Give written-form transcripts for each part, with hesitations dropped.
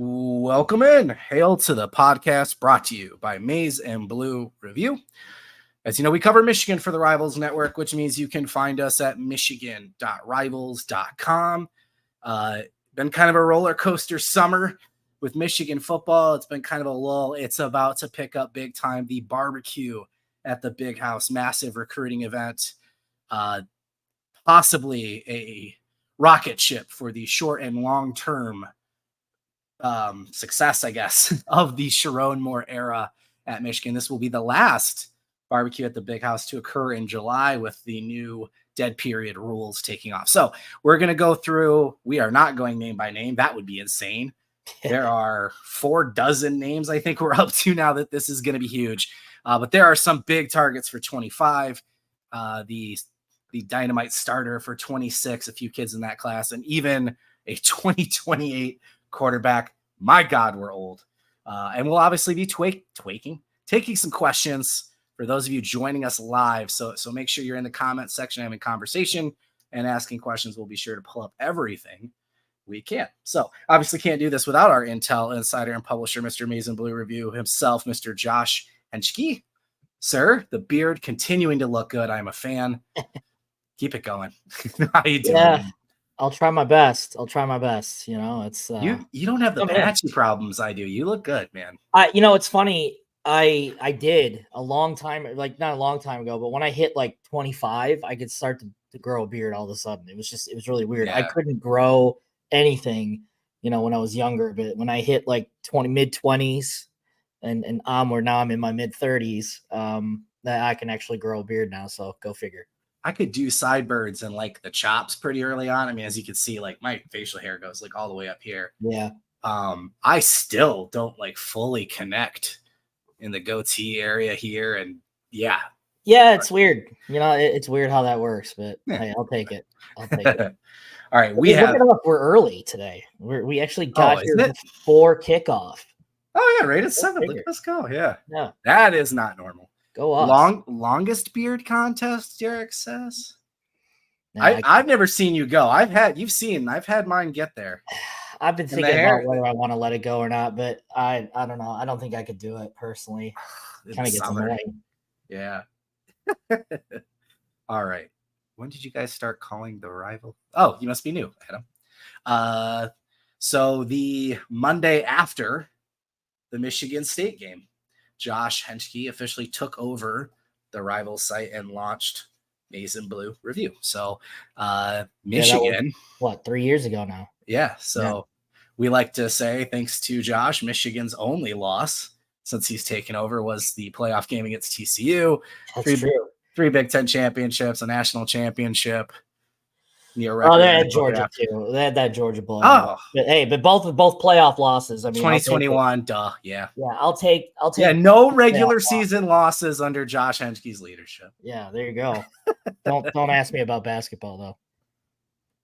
Welcome in. Hail to the podcast brought to you by Maize and Blue Review. As you know, we cover Michigan for the Rivals Network, which means you can find us at michigan.rivals.com. Been kind of a roller coaster summer with Michigan football. It's been kind of a lull. It's about to pick up big time. The barbecue at the Big House, massive recruiting event, possibly a rocket ship for the short and long term success, I guess, of the Sherrone Moore era at Michigan. This will be the last barbecue at the Big House to occur in July with the new dead period rules taking off. So we're going to go through, we are not going name by name. That would be insane. There are 4 dozen names I think we're up to now that this is going to be huge. But there are some big targets for 25, the dynamite starter for 26, a few kids in that class, and even a 2028 quarterback. My God, we're old. And we'll obviously be taking some questions for those of you joining us live. So make sure you're in the comment section having conversation and asking questions. We'll be sure to pull up everything we can. So obviously can't do this without our Intel insider and publisher, Mr. Maize and Blue Review himself, Mr. Josh Henschke. Sir, the beard continuing to look good. I'm a fan. Keep it going. How you doing? Yeah. I'll try my best. You know, it's you don't have the patchy problems I do. You look good, man. It's funny. I did a long time, like not a long time ago, but when I hit like 25, I could start to grow a beard all of a sudden. It was really weird. Yeah. I couldn't grow anything, when I was younger, but when I hit like mid 20s and onward, now I'm in my mid 30s, that I can actually grow a beard now. So go figure. I could do sideburns and like the chops pretty early on. I mean, as you can see, like my facial hair goes like all the way up here. Yeah. I still don't like fully connect in the goatee area here. And yeah, it's weird. It's weird how that works, but hey, I'll take it. All right. We're early today. We actually got here before kickoff. Oh yeah. Right at 7. Let's go. Yeah. That is not normal. Go us. Longest beard contest, Derek says. I've never seen you go. I've had mine get there. I've been thinking about whether I want to let it go or not, but I don't know. I don't think I could do it personally. It kind of gets annoying. Yeah. All right. When did you guys start calling the rival? Oh, you must be new, Adam. So the Monday after the Michigan State game, Josh Henschke officially took over the rival site and launched Maize and Blue Review. So Michigan, was, 3 years ago now? Yeah. So we like to say, thanks to Josh, Michigan's only loss since he's taken over was the playoff game against TCU. That's true. 3 Big Ten championships, a national championship. They had Georgia too. They had that Georgia Bowl. Oh, but both playoff losses. I mean, 2021. Duh. Yeah. Yeah. I'll take. Yeah. No regular season losses under Josh Henschke's leadership. Yeah. There you go. Don't ask me about basketball though.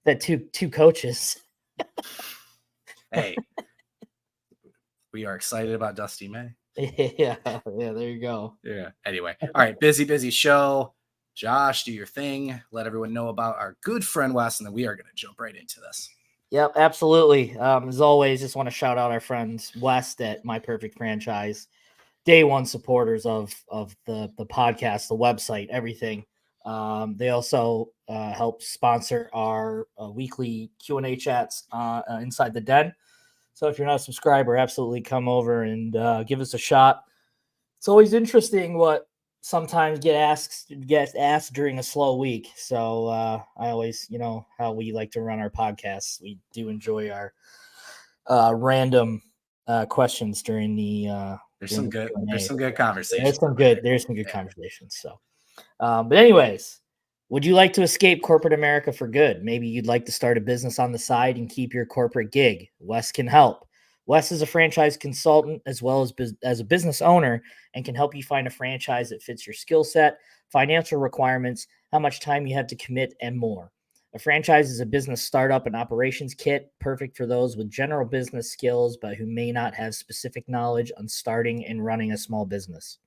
That two coaches. Hey, we are excited about Dusty May. Yeah. There you go. Yeah. Anyway. All right. Busy show. Josh, do your thing. Let everyone know about our good friend Wes, and then we are going to jump right into this. Yep, absolutely. As always, just want to shout out our friends West at My Perfect Franchise, day one supporters of the podcast, the website, everything. They also help sponsor our weekly Q&A chats inside the den. So if you're not a subscriber, absolutely come over and give us a shot. It's always interesting what sometimes get asked during a slow week. So I always, how we like to run our podcasts. We do enjoy our random questions during the there's some good conversations. There's some good conversations. So but anyways, would you like to escape corporate America for good? Maybe you'd like to start a business on the side and keep your corporate gig. Wes can help. Wes is a franchise consultant as well as a business owner and can help you find a franchise that fits your skill set, financial requirements, how much time you have to commit, and more. A franchise is a business startup and operations kit, perfect for those with general business skills but who may not have specific knowledge on starting and running a small business.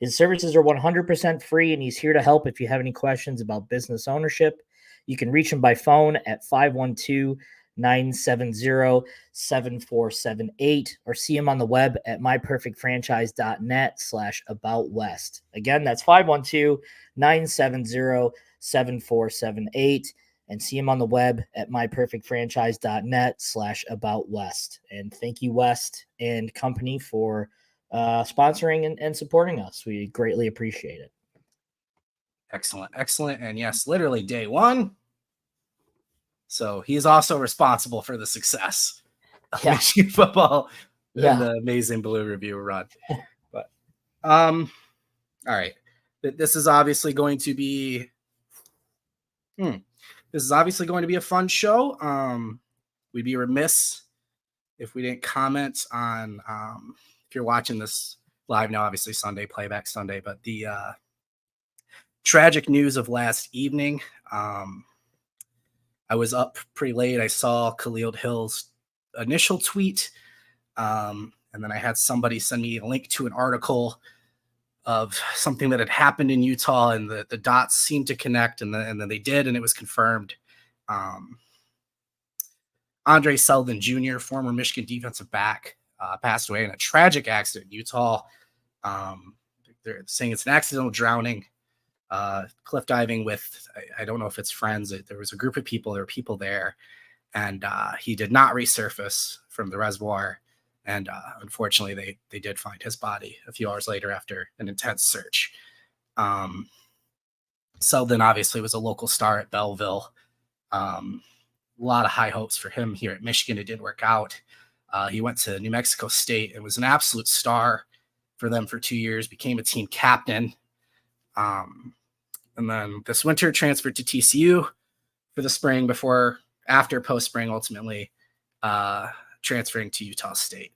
His services are 100% free, and he's here to help if you have any questions about business ownership. You can reach him by phone at 512 970-7478, or see him on the web at myperfectfranchise.net/aboutwest. Again, that's 512-970-7478, and see him on the web at myperfectfranchise.net/aboutwest. And thank you, West and company, for sponsoring and supporting us. We greatly appreciate it. Excellent. And yes, literally day one. So he's also responsible for the success of Michigan football in the Amazing Blue Review run. But all right. This is obviously going to be a fun show. We'd be remiss if we didn't comment on if you're watching this live now, obviously Sunday, playback Sunday, but the tragic news of last evening. I was up pretty late. I saw Khalil Hill's initial tweet, and then I had somebody send me a link to an article of something that had happened in Utah, and the dots seemed to connect, and then they did, and it was confirmed. Andre Selden Jr., former Michigan defensive back, passed away in a tragic accident in Utah. They're saying it's an accidental drowning. Cliff diving with, I don't know if it's friends. There was a group of people. There were people there, and he did not resurface from the reservoir. And unfortunately, they did find his body a few hours later after an intense search. Selden obviously was a local star at Belleville. A lot of high hopes for him here at Michigan. It didn't work out. He went to New Mexico State and was an absolute star for them for 2 years, became a team captain. And then this winter transferred to TCU for the spring after post-spring, ultimately transferring to Utah State.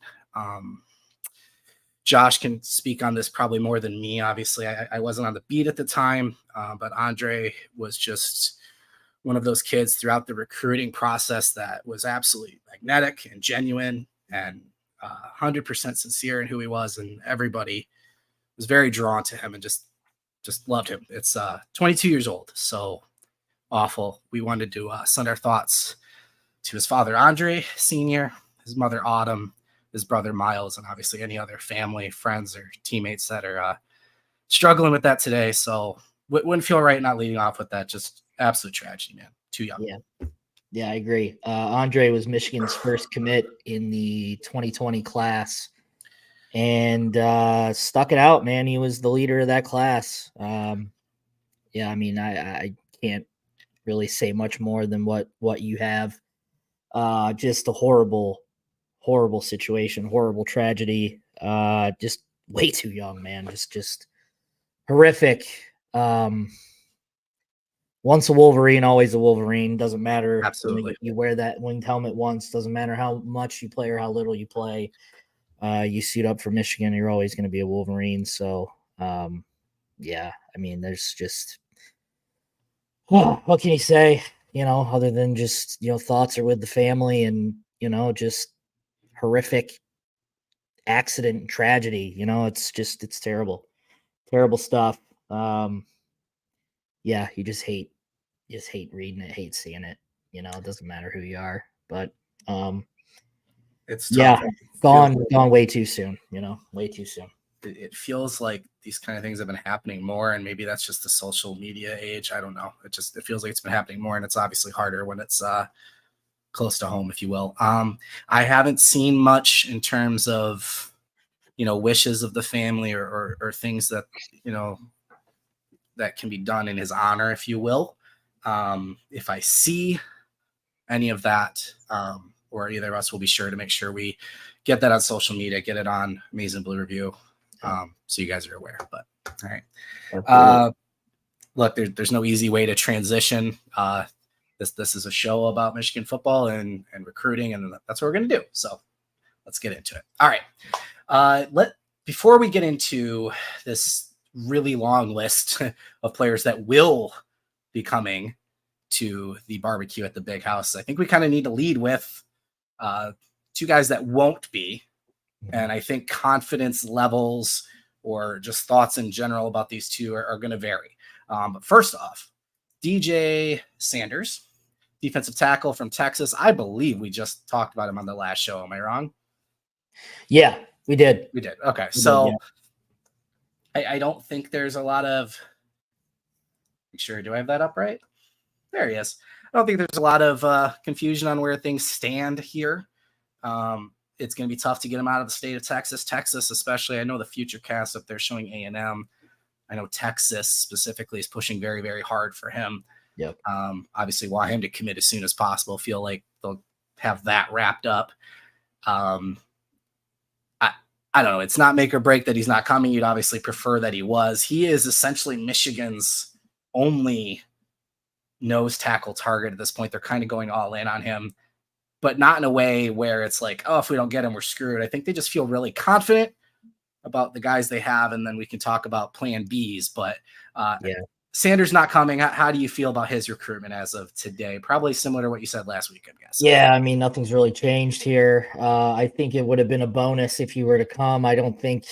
Josh can speak on this probably more than me. Obviously, I wasn't on the beat at the time, but Andre was just one of those kids throughout the recruiting process that was absolutely magnetic and genuine and 100% sincere in who he was, and everybody was very drawn to him and just loved him. It's 22 years old, so awful. We wanted to send our thoughts to his father, Andre Sr., his mother, Autumn, his brother, Miles, and obviously any other family, friends, or teammates that are struggling with that today. So wouldn't feel right not leading off with that. Just absolute tragedy, man. Too young. Yeah, I agree. Andre was Michigan's first commit in the 2020 class. And stuck it out, man. He was the leader of that class. I mean, I can't really say much more than what you have. Just a horrible situation, horrible tragedy. Just way too young, man. Just horrific. Once a Wolverine, always a Wolverine. Doesn't matter. Absolutely. You wear that winged helmet once. Doesn't matter how much you play or how little you play. You suit up for Michigan, you're always going to be a Wolverine. So, I mean, there's just, what can you say, other than just, thoughts are with the family and, just horrific accident and tragedy. It's terrible, terrible stuff. You just hate reading it, hate seeing it. It doesn't matter who you are, but, it's tough. Gone way too soon, way too soon. It feels like these kind of things have been happening more, and maybe that's just the social media age. I don't know. It feels like it's been happening more, and it's obviously harder when it's close to home, if you will. I haven't seen much in terms of, wishes of the family or things that, that can be done in his honor, if you will. If I see any of that, or either of us will be sure to make sure we get that on social media, get it on Amazing Blue Review, so you guys are aware. But all right, look, there's no easy way to transition. This is a show about Michigan football and recruiting, and that's what we're gonna do. So let's get into it. All right, before we get into this really long list of players that will be coming to the barbecue at the Big House, I think we kind of need to lead with two guys that won't be, and I think confidence levels or just thoughts in general about these two are going to vary. But first off, DJ Sanders, defensive tackle from Texas. I believe we just talked about him on the last show. Am I wrong? Yeah, we did. We did. Okay. We So did, yeah. I don't think there's a lot of, make sure, do I have that up right? There he is. I don't think there's a lot of confusion on where things stand here. It's going to be tough to get him out of the state of Texas. Texas, especially, I know the future cast up there showing A&M. I know Texas specifically is pushing very, very hard for him. Yep. Obviously want him to commit as soon as possible. Feel like they'll have that wrapped up. I don't know. It's not make or break that he's not coming. You'd obviously prefer that he was. He is essentially Michigan's only nose tackle target at this point. They're kind of going all in on him, but not in a way where it's like, oh, if we don't get him, we're screwed. I think they just feel really confident about the guys they have, and then we can talk about plan Bs. But Sanders not coming. How do you feel about his recruitment as of today? Probably similar to what you said last week, I guess. Yeah, I mean, nothing's really changed here. I think it would have been a bonus if you were to come. I don't think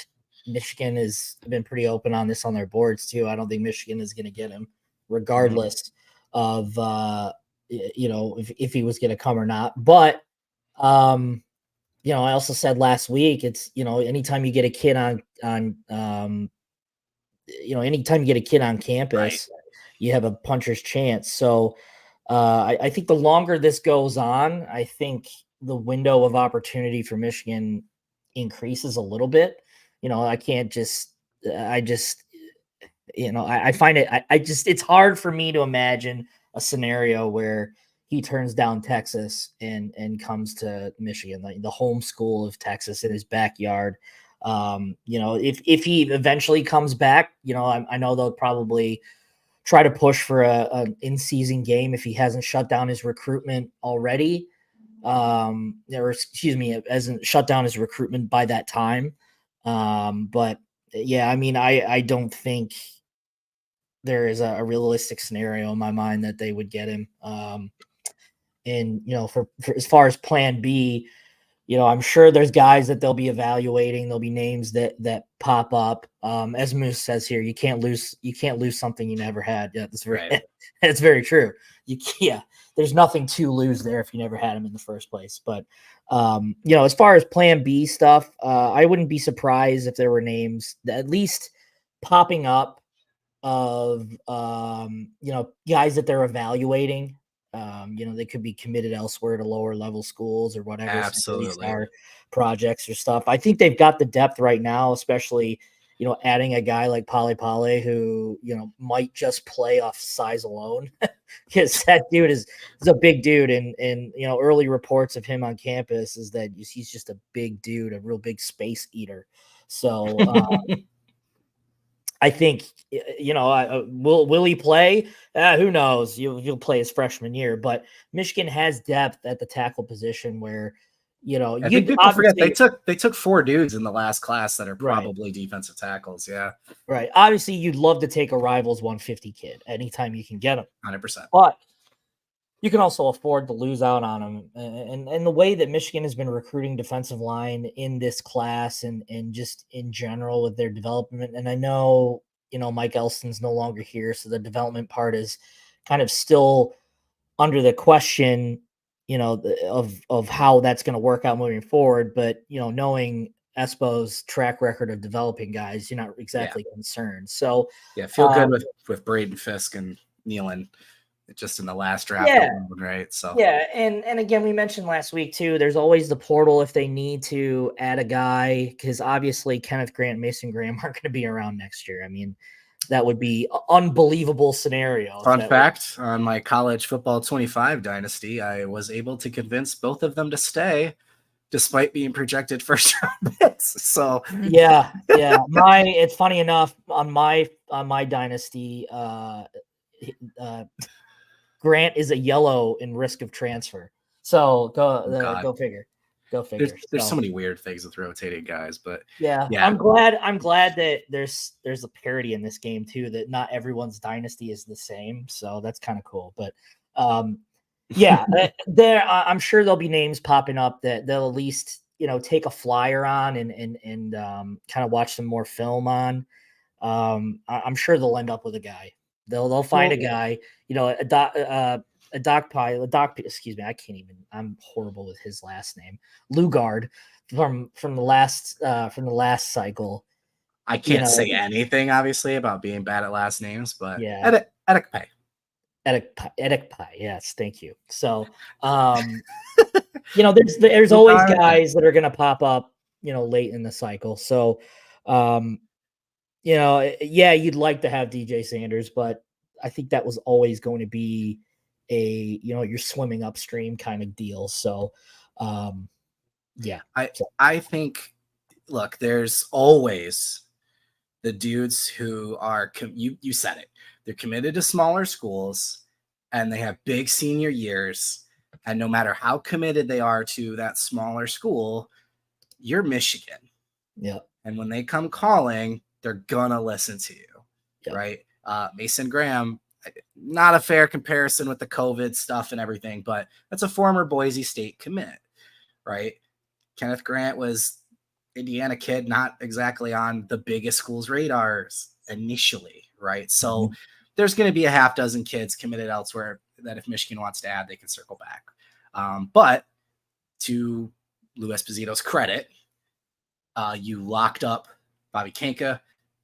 Michigan has been pretty open on this on their boards too. I don't think Michigan is going to get him, regardless of if he was going to come or not. But I also said last week, it's anytime you get a kid on anytime you get a kid on campus, you have a puncher's chance. So I think the longer this goes on, I think the window of opportunity for Michigan increases a little bit. I find it, it's hard for me to imagine a scenario where he turns down Texas and comes to Michigan, like the home school of Texas in his backyard. If he eventually comes back, I know they'll probably try to push for an in-season game if he hasn't shut down his recruitment already, hasn't shut down his recruitment by that time. But yeah, I mean, I don't think there is a realistic scenario in my mind that they would get him. And for as far as plan B, I'm sure there's guys that they'll be evaluating. There'll be names that pop up. As Moose says here, you can't lose something you never had. Yeah, that's that's very true. There's nothing to lose there if you never had him in the first place. But as far as plan B stuff, I wouldn't be surprised if there were names that at least popping up of guys that they're evaluating. They could be committed elsewhere to lower level schools or whatever. Absolutely. Our projects or stuff. I think they've got the depth right now, especially, adding a guy like Pale who, might just play off size alone because that dude is a big dude. And early reports of him on campus is that he's just a big dude, a real big space eater. So, I think, will he play? Who knows? You'll play his freshman year, but Michigan has depth at the tackle position where, I think people forget they took 4 dudes in the last class that are probably defensive tackles. Yeah. Right. Obviously, you'd love to take a Rivals 150 kid anytime you can get him. 100%. But you can also afford to lose out on him. And the way that Michigan has been recruiting defensive line in this class and just in general with their development. And I know, Mike Elston's no longer here, so the development part is kind of still under the question, of how that's going to work out moving forward. But, knowing Espo's track record of developing guys, you're not exactly concerned. So feel good with Braden Fisk and Nealon just in the last draft alone, right? So and again, we mentioned last week too, there's always the portal if they need to add a guy, because obviously Kenneth Grant and Mason Graham aren't going to be around next year. I mean, that would be an unbelievable scenario. Fun fact, on my college football 25 dynasty, I was able to convince both of them to stay despite being projected first round picks. So it's funny enough, on my dynasty, Grant is a yellow in risk of transfer. So go figure. There's so many weird things with rotating guys, but yeah. I'm glad that there's a parity in this game too, that not everyone's dynasty is the same. So that's kind of cool. But I'm sure there'll be names popping up that they'll at least, take a flyer on and kind of watch some more film on. I'm sure they'll end up with a guy. They'll find a guy, excuse me, I can't even. I'm horrible with his last name. Lugard from the last cycle. I can't say anything obviously about being bad at last names, but yeah, Edekpe. Edekpe, yes, thank you. So, there's always guys that are going to pop up, late in the cycle. So, yeah, you'd like to have DJ Sanders, but I think that was always going to be you're swimming upstream kind of deal. So, yeah. I think, look, there's always the dudes who are, you said it, they're committed to smaller schools and they have big senior years. And no matter how committed they are to that smaller school, you're Michigan. Yeah. And when they come calling, they're going to listen to you. Yep. Right. Mason Graham, not a fair comparison with the COVID stuff and everything, but that's a former Boise State commit. Right. Kenneth Grant was Indiana kid, not exactly on the biggest schools' radars initially, right? So there's going to be a half dozen kids committed elsewhere that if Michigan wants to add, they can circle back. But to Lou Esposito's credit, you locked up Bobby Kanka,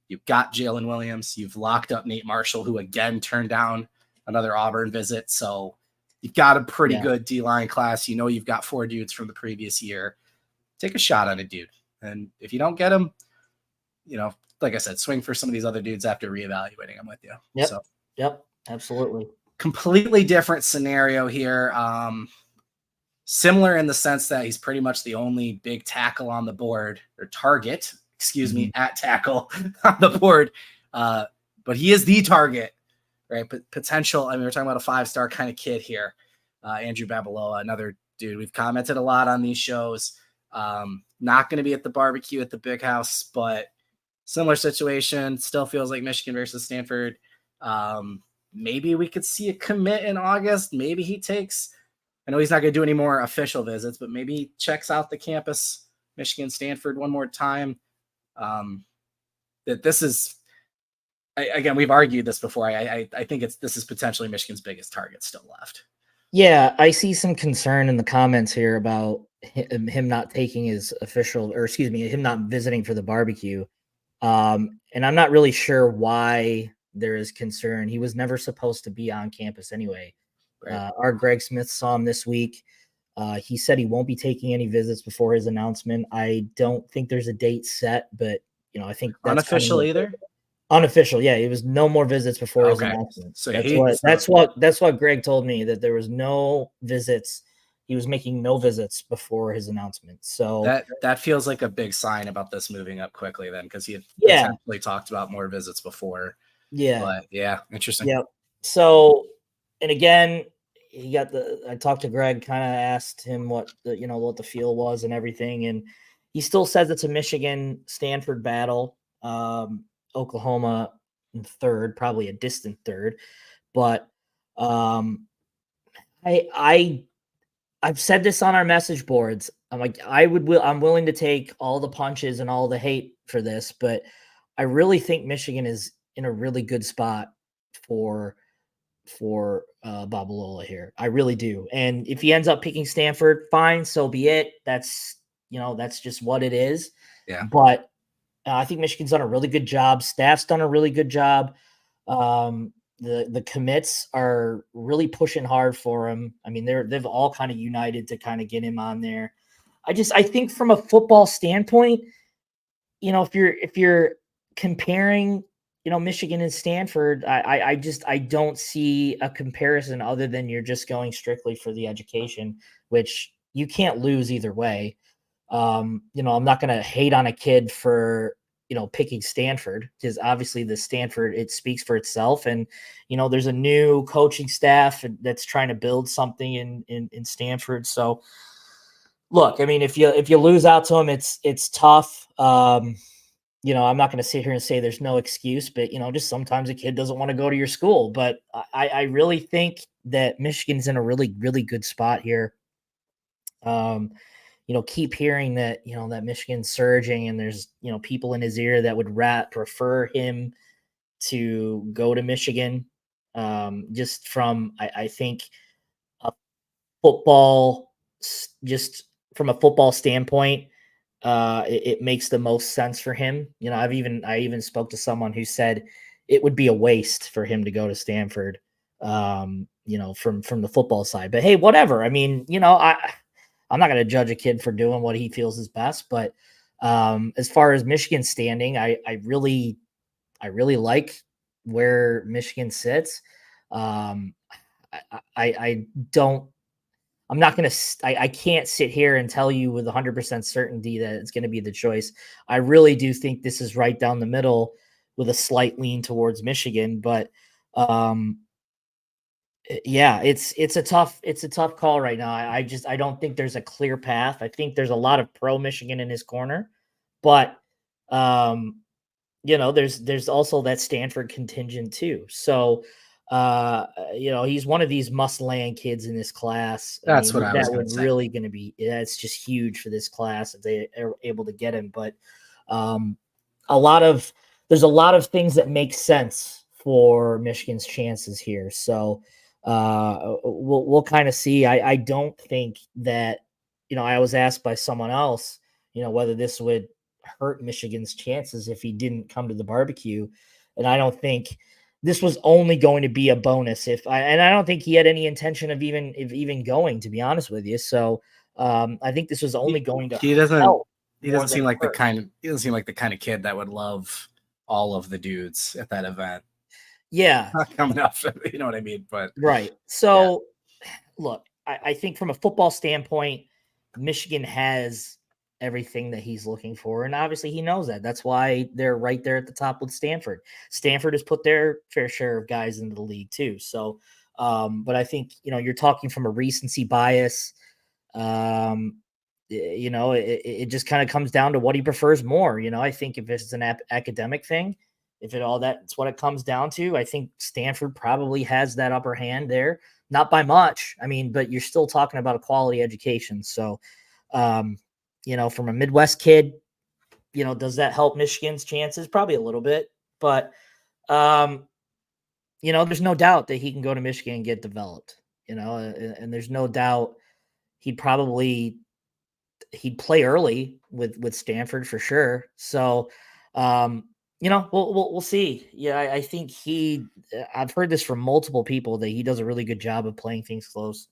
you've got Jalen Williams, you've locked up Nate Marshall, who again turned down another Auburn visit. So you've got a pretty good D-line class. You've got 4 dudes from the previous year. Take a shot on a dude. And if you don't get them, like I said, swing for some of these other dudes after reevaluating. I'm with you. Yep. Absolutely. Completely different scenario here. Similar in the sense that he's pretty much the only big tackle on the board, or target, at tackle on the board. But he is the target, right? But potential. I mean, we're talking about a 5-star kind of kid here. Andrew Babalola, another dude. We've commented a lot on these shows. Not going to be at the barbecue at the big house, but similar situation. Still feels like Michigan versus Stanford. Maybe we could see a commit in August. Maybe he takes, I know he's not going to do any more official visits, but maybe he checks out the campus, Michigan, Stanford one more time. That this is, again, we've argued this before. I think this is potentially Michigan's biggest target still left. Yeah, I see some concern in the comments here about him not taking his official, or excuse me, him not visiting for the barbecue. And I'm not really sure why there is concern. He was never supposed to be on campus anyway. Right. Our Greg Smith saw him this week. He said he won't be taking any visits before his announcement. I don't think there's a date set, but I think that's unofficial either. Unofficial, yeah. It was no more visits before his announcement. So that's what Greg told me, that there was no visits. He was making no visits before his announcement. So that feels like a big sign about this moving up quickly then, because he had potentially talked about more visits before. Yeah. But yeah, interesting. Yep. So, and again, I talked to Greg, kind of asked him what the feel was and everything, and he still says it's a Michigan-Stanford battle. Oklahoma in third, probably a distant third, but I've said this on our message boards. I'm like, I'm willing to take all the punches and all the hate for this, but I really think Michigan is in a really good spot for Babalola here. I really do. And if he ends up picking Stanford, fine, so be it. That's just what it is. Yeah. But I think Michigan's done a really good job. Staff's done a really good job. The commits are really pushing hard for him. I mean, they've all kind of united to kind of get him on there. I think from a football standpoint, if you're comparing, Michigan and Stanford, I don't see a comparison other than you're just going strictly for the education, which you can't lose either way. I'm not going to hate on a kid for, picking Stanford, because obviously the Stanford, it speaks for itself. And, there's a new coaching staff that's trying to build something in Stanford. So look, I mean, if you lose out to them, it's tough. I'm not going to sit here and say there's no excuse, but, just sometimes a kid doesn't want to go to your school. But I really think that Michigan's in a really, really good spot here. Keep hearing that, that Michigan's surging, and there's, people in his ear that would prefer him to go to Michigan. Just from, I think football, just from a football standpoint, it makes the most sense for him. You know, I even spoke to someone who said it would be a waste for him to go to Stanford. You know, from the football side. But hey, whatever. I mean, you know, I'm not going to judge a kid for doing what he feels is best. But as far as Michigan standing, I really like where Michigan sits. Um, I don't. I'm not going to. I can't sit here and tell you with 100% certainty that it's going to be the choice. I really do think this is right down the middle with a slight lean towards Michigan, but yeah, it's a tough call right now. I don't think there's a clear path. I think there's a lot of pro Michigan in his corner, but um, you know, there's also that Stanford contingent too. So you know, he's one of these must land kids in this class. I That's mean, what I was that going would to say. really going to be that's just huge for this class if they are able to get him. But um, a lot of there's a lot of things that make sense for Michigan's chances here. So we'll kind of see. I don't think that, you know, I was asked by someone else, you know, whether this would hurt Michigan's chances if he didn't come to the barbecue, and I don't think this was only going to be a bonus and I don't think he had any intention of even going, to be honest with you. So I think this was only going to He doesn't. help He more doesn't than seem like the hurt. kind. He doesn't seem like the kind of kid that would love all of the dudes at that event. Yeah, Not coming up, you know what I mean? But right. yeah, So look, I think from a football standpoint, Michigan has everything that he's looking for. And obviously he knows that. That's why they're right there at the top with Stanford. Stanford has put their fair share of guys into the league too. So but I think, you know, you're talking from a recency bias. Um, you know, it just kind of comes down to what he prefers more. You know, I think if it's an academic thing, if it all that's what it comes down to, I think Stanford probably has that upper hand there. Not by much. I mean, but you're still talking about a quality education. So, um, you know, from a Midwest kid, you know, does that help Michigan's chances? Probably a little bit, but um, you know, there's no doubt that he can go to Michigan and get developed. You know, and there's no doubt he'd probably he'd play early with Stanford for sure. So, you know, we'll see. Yeah, I think I've heard this from multiple people that he does a really good job of playing things close,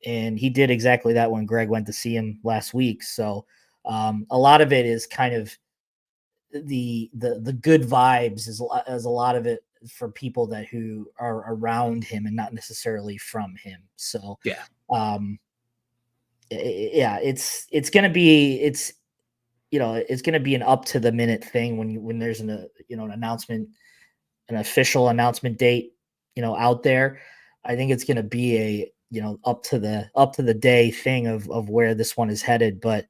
and he did exactly that when Greg went to see him last week. So, a lot of it is kind of the good vibes as a lot of it for people that who are around him and not necessarily from him. So, yeah. um, yeah, it's gonna be you know, it's gonna be an up to the minute thing when there's you know, an announcement, an official announcement date, you know, out there. I think it's gonna be a, you know, up to the day thing of where this one is headed. But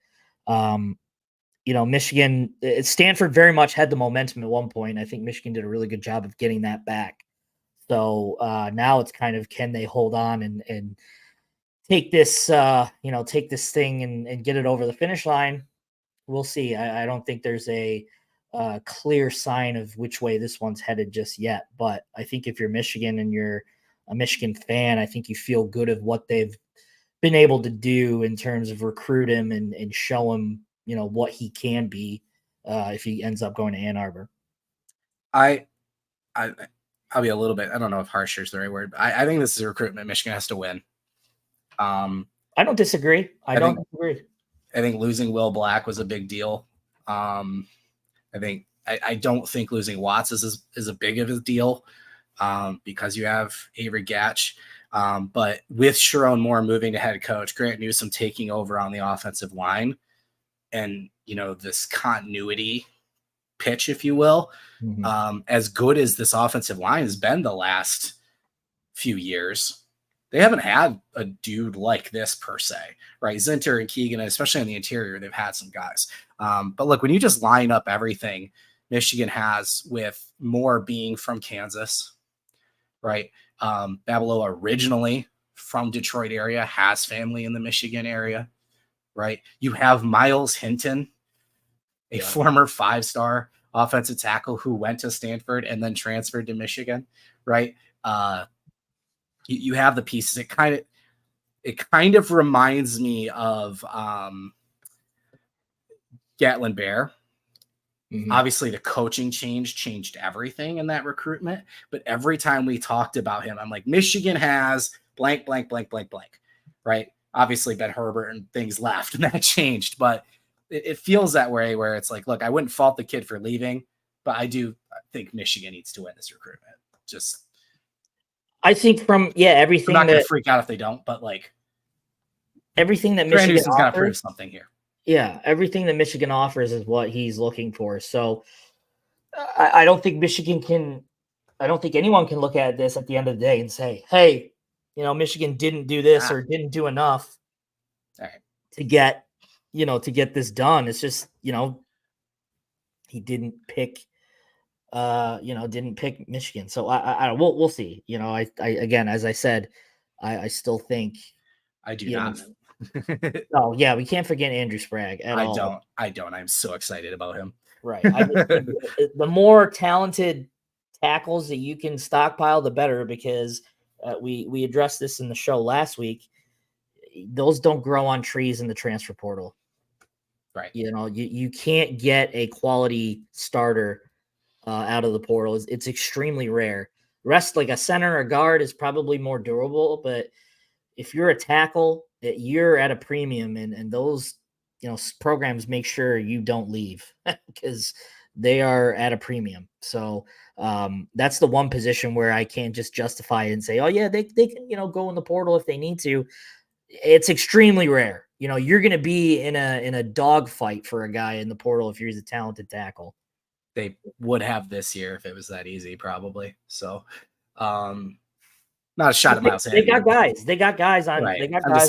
you know, Stanford very much had the momentum at one point. I think Michigan did a really good job of getting that back. So now it's kind of, can they hold on and take this you know, take this thing and get it over the finish line. We'll see. I don't think there's a clear sign of which way this one's headed just yet. But I think if you're Michigan and you're a Michigan fan, I think you feel good of what they've been able to do in terms of recruit him and show him, you know, what he can be if he ends up going to Ann Arbor. I, I'll be a little bit. I don't know if harsher is the right word. But I think this is a recruitment Michigan has to win. I don't disagree. I don't disagree. I think losing Will Black was a big deal. I don't think losing Watts is a big of a deal because you have Avery Gatch. But with Sherrone Moore moving to head coach, Grant Newsome taking over on the offensive line, and, you know, this continuity pitch, if you will, as good as this offensive line has been the last few years, they haven't had a dude like this per se, right? Zinter and Keegan, especially on the interior, they've had some guys. But look, when you just line up everything Michigan has, with Moore being from Kansas, right? Babalola originally from Detroit area, has family in the Michigan area, right? You have Miles Hinton, a former 5-star offensive tackle who went to Stanford and then transferred to Michigan, right? You have the pieces. it kind of reminds me of Gatlin Bear. Mhm. Obviously, the coaching changed everything in that recruitment. But every time we talked about him, I'm like, Michigan has blank, blank, blank, blank, blank, right? Obviously, Ben Herbert and things left, and that changed. But it feels that way where it's like, look, I wouldn't fault the kid for leaving, but I think Michigan needs to win this recruitment. Just, I think from I'm everything not going that to freak out if they don't, but like, everything that Grant Michigan Newsom's got to prove offers, something here. yeah, everything that Michigan offers is what he's looking for. So I don't think Michigan can. I don't think anyone can look at this at the end of the day and say, "Hey, Michigan didn't do this or didn't do enough All right. to get, to get this done." It's just, he didn't pick, didn't pick Michigan. So we'll see. I again, as I said, I still think I do not. Oh yeah, we can't forget Andrew Sprague at all. I don't. I'm so excited about him. Right. I just think the more talented tackles that you can stockpile, the better, because we addressed this in the show last week. Those don't grow on trees in the transfer portal. Right. You can't get a quality starter out of the portal. It's extremely rare. Rest like a center or guard is probably more durable, but if you're a tackle, you're at a premium, and those programs make sure you don't leave because they are at a premium. So that's the one position where I can't just justify it and say, oh yeah, they can go in the portal if they need to. It's extremely rare. You're going to be in a dog fight for a guy in the portal if you're a talented tackle. They would have this year if it was that easy, probably. So, not a shot at Miles. They got guys. They got guys on. Right. They got I'm guys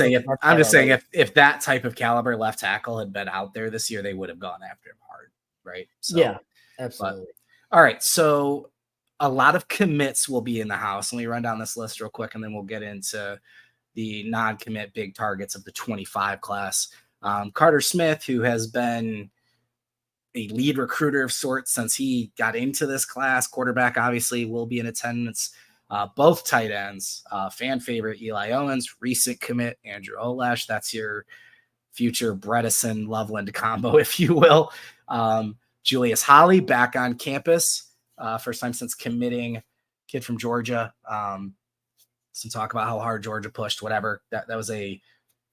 just saying if that type of caliber left tackle had been out there this year, they would have gone after him hard. Right. So, yeah, absolutely. All right. So a lot of commits will be in the house. Let me run down this list real quick, and then we'll get into the non-commit big targets of the 25 class. Carter Smith, who has been a lead recruiter of sorts since he got into this class. Quarterback, obviously, will be in attendance. Both tight ends, fan favorite Eli Owens, recent commit Andrew Olash. That's your future Bredesen Loveland combo, if you will. Julius Holly back on campus, first time since committing. Kid from Georgia. Some talk about how hard Georgia pushed, whatever. That was a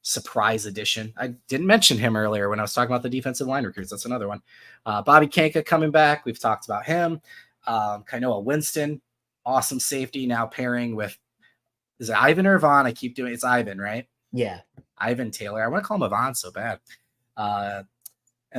surprise addition. I didn't mention him earlier when I was talking about the defensive line recruits. That's another one. Bobby Kanka coming back. We've talked about him. Kainoa Winston, awesome safety, now pairing with, is it Ivan or Vaughn? I keep doing it's Ivan, right? Yeah. Ivan Taylor. I want to call him Avon so bad. And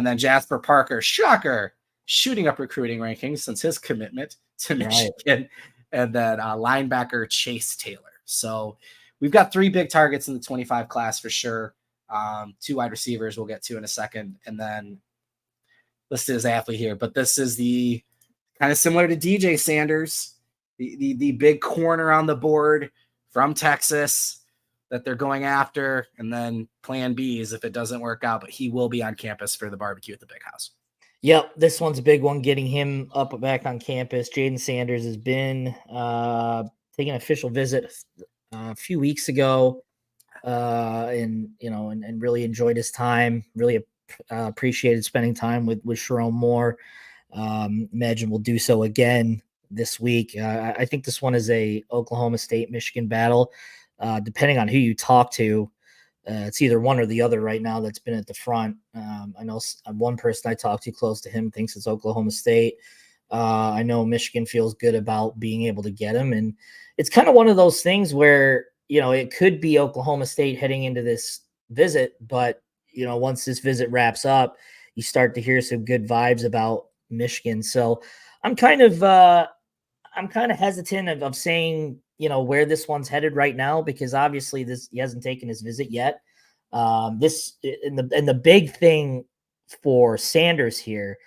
then Jasper Parker, shocker, shooting up recruiting rankings since his commitment to Michigan. Right. And then linebacker Chase Taylor. So we've got 3 big targets in the 25 class for sure. 2 wide receivers we'll get to in a second. And then listed as athlete here. But this is the kind of similar to DJ Sanders, the big corner on the board from Texas that they're going after. And then plan B is if it doesn't work out. But he will be on campus for the barbecue at the big house. Yep, this one's a big one, getting him up back on campus. Jaden Sanders has been taking an official visit a few weeks ago, and really enjoyed his time. Really appreciated spending time with Sherrone more. Imagine we'll do so again this week. I think this one is a Oklahoma State Michigan battle. Depending on who you talk to, it's either one or the other right now that's been at the front. I know one person I talked to close to him thinks it's Oklahoma State. I know Michigan feels good about being able to get him. And it's kind of one of those things where, it could be Oklahoma State heading into this visit. But, once this visit wraps up, you start to hear some good vibes about Michigan. So I'm kind of hesitant of saying, where this one's headed right now, because obviously he hasn't taken his visit yet. The big thing for Sanders here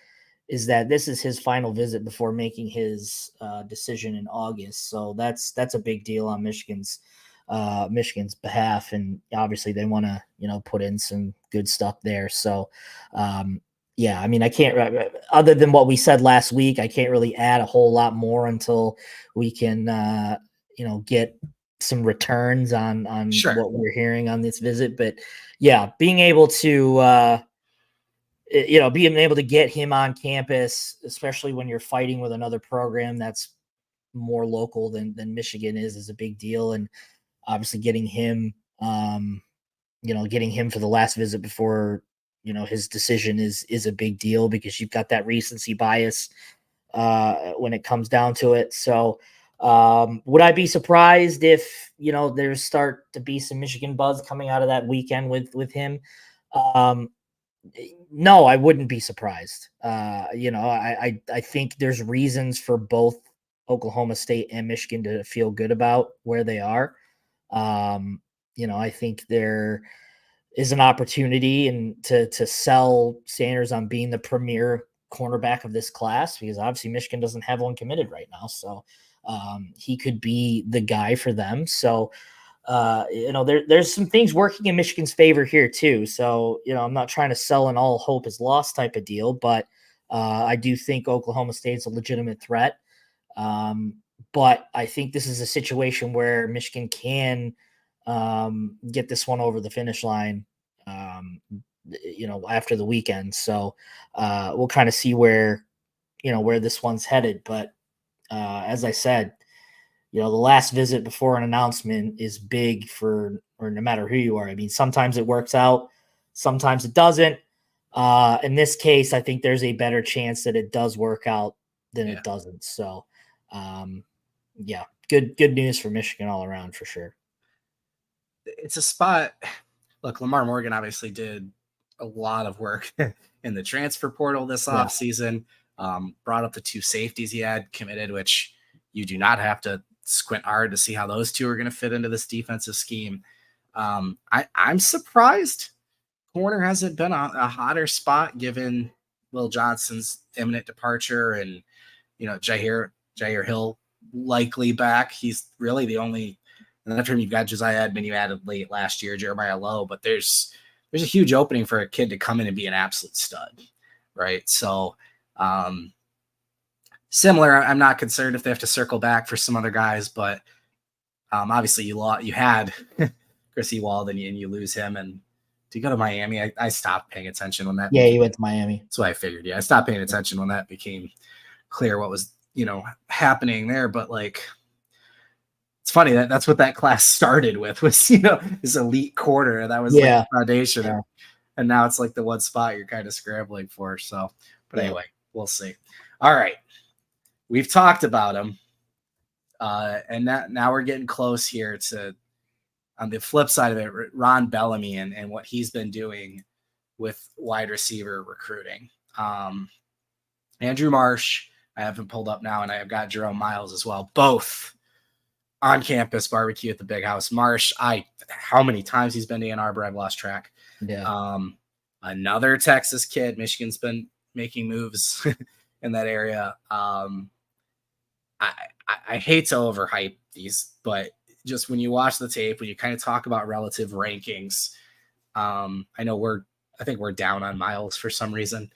is that this is his final visit before making his decision in August. So that's a big deal on Michigan's behalf. And obviously they want to, put in some good stuff there. So, yeah, I mean, I can't, other than what we said last week, I can't really add a whole lot more until we can, get some returns on Sure. what we're hearing on this visit. But yeah, being able to being able to get him on campus, especially when you're fighting with another program that's more local than Michigan is a big deal. And obviously getting him for the last visit before his decision is a big deal, because you've got that recency bias when it comes down to it. So would I be surprised if there's start to be some Michigan buzz coming out of that weekend with him? No, I wouldn't be surprised. I think there's reasons for both Oklahoma State and Michigan to feel good about where they are. I think there is an opportunity and to sell Sanders on being the premier cornerback of this class, because obviously Michigan doesn't have one committed right now. So he could be the guy for them. So there's some things working in Michigan's favor here too. So, I'm not trying to sell an all hope is lost type of deal, but I do think Oklahoma State's a legitimate threat. But I think this is a situation where Michigan can get this one over the finish line, after the weekend. So we'll kind of see where this one's headed. But as I said, the last visit before an announcement is big or no matter who you are. I mean, sometimes it works out, sometimes it doesn't. In this case, I think there's a better chance that it does work out than it doesn't. So, good news for Michigan all around for sure. It's a spot. Look, Lamar Morgan obviously did a lot of work in the transfer portal this offseason. Brought up the 2 safeties he had committed, which you do not have to squint hard to see how those 2 are going to fit into this defensive scheme. I'm surprised corner hasn't been a hotter spot given Will Johnson's imminent departure and, Jair Hill likely back. He's really the only, and after him, you've got Josiah Edmond, you added late last year, Jeremiah Lowe, but there's a huge opening for a kid to come in and be an absolute stud. Right. So, similar, I'm not concerned if they have to circle back for some other guys, but obviously you had Chris Ewald and you lose him. And to go to Miami, I stopped paying attention when that. Yeah, he went to Miami. That's what I figured. Yeah, I stopped paying attention when that became clear what was happening there. But it's funny that's what that class started with was this elite quarter, and that was the foundation. Yeah. And now it's like the one spot you're kind of scrambling for. So, but anyway, we'll see. All right. We've talked about him, and now we're getting close here to, on the flip side of it, Ron Bellamy and what he's been doing with wide receiver recruiting. Andrew Marsh, I have him pulled up now, and I've got Jerome Miles as well, both on campus barbecue at the Big House. Marsh, how many times he's been to Ann Arbor, I've lost track. Yeah. Another Texas kid. Michigan's been making moves in that area. I hate to overhype these, but just when you watch the tape, when you kind of talk about relative rankings, I think we're down on Miles for some reason.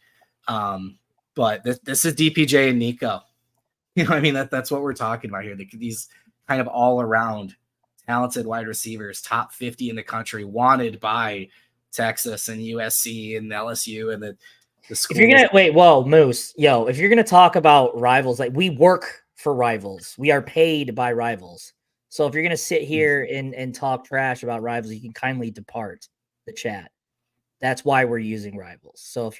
But this is DPJ and Nico. I mean, that's what we're talking about here. These kind of all around talented wide receivers, top 50 in the country, wanted by Texas and USC and LSU and the schools. If you're gonna Moose, if you're gonna talk about rivals, like we work for rivals, we are paid by rivals. So if you're gonna sit here and talk trash about rivals, you can kindly depart the chat. That's why we're using rivals. So if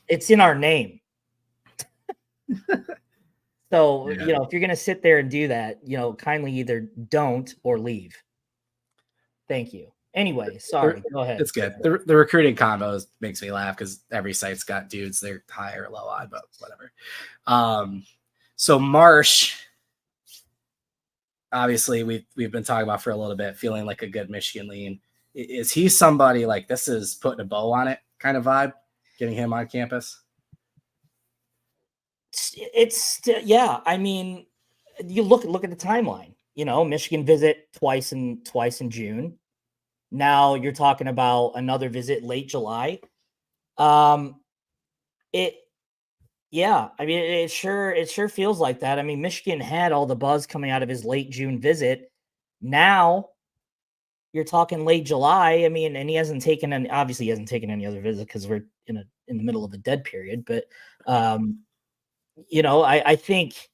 it's in our name. So if you're gonna sit there and do that, kindly either don't or leave. Thank you. Anyway, sorry. Go ahead. It's good. The recruiting combos makes me laugh because every site's got dudes they're high or low on, but whatever. So Marsh, obviously we've been talking about for a little bit, feeling like a good Michigan lean. Is he somebody like this is putting a bow on it kind of vibe, getting him on campus? I mean, you look at the timeline. Michigan visit twice in June. Now you're talking about another visit late July. Yeah, I mean, it sure feels like that. I mean, Michigan had all the buzz coming out of his late June visit. Now you're talking late July. I mean, and he hasn't taken any. Obviously, he hasn't taken any other visit because we're in the middle of a dead period. But um, I think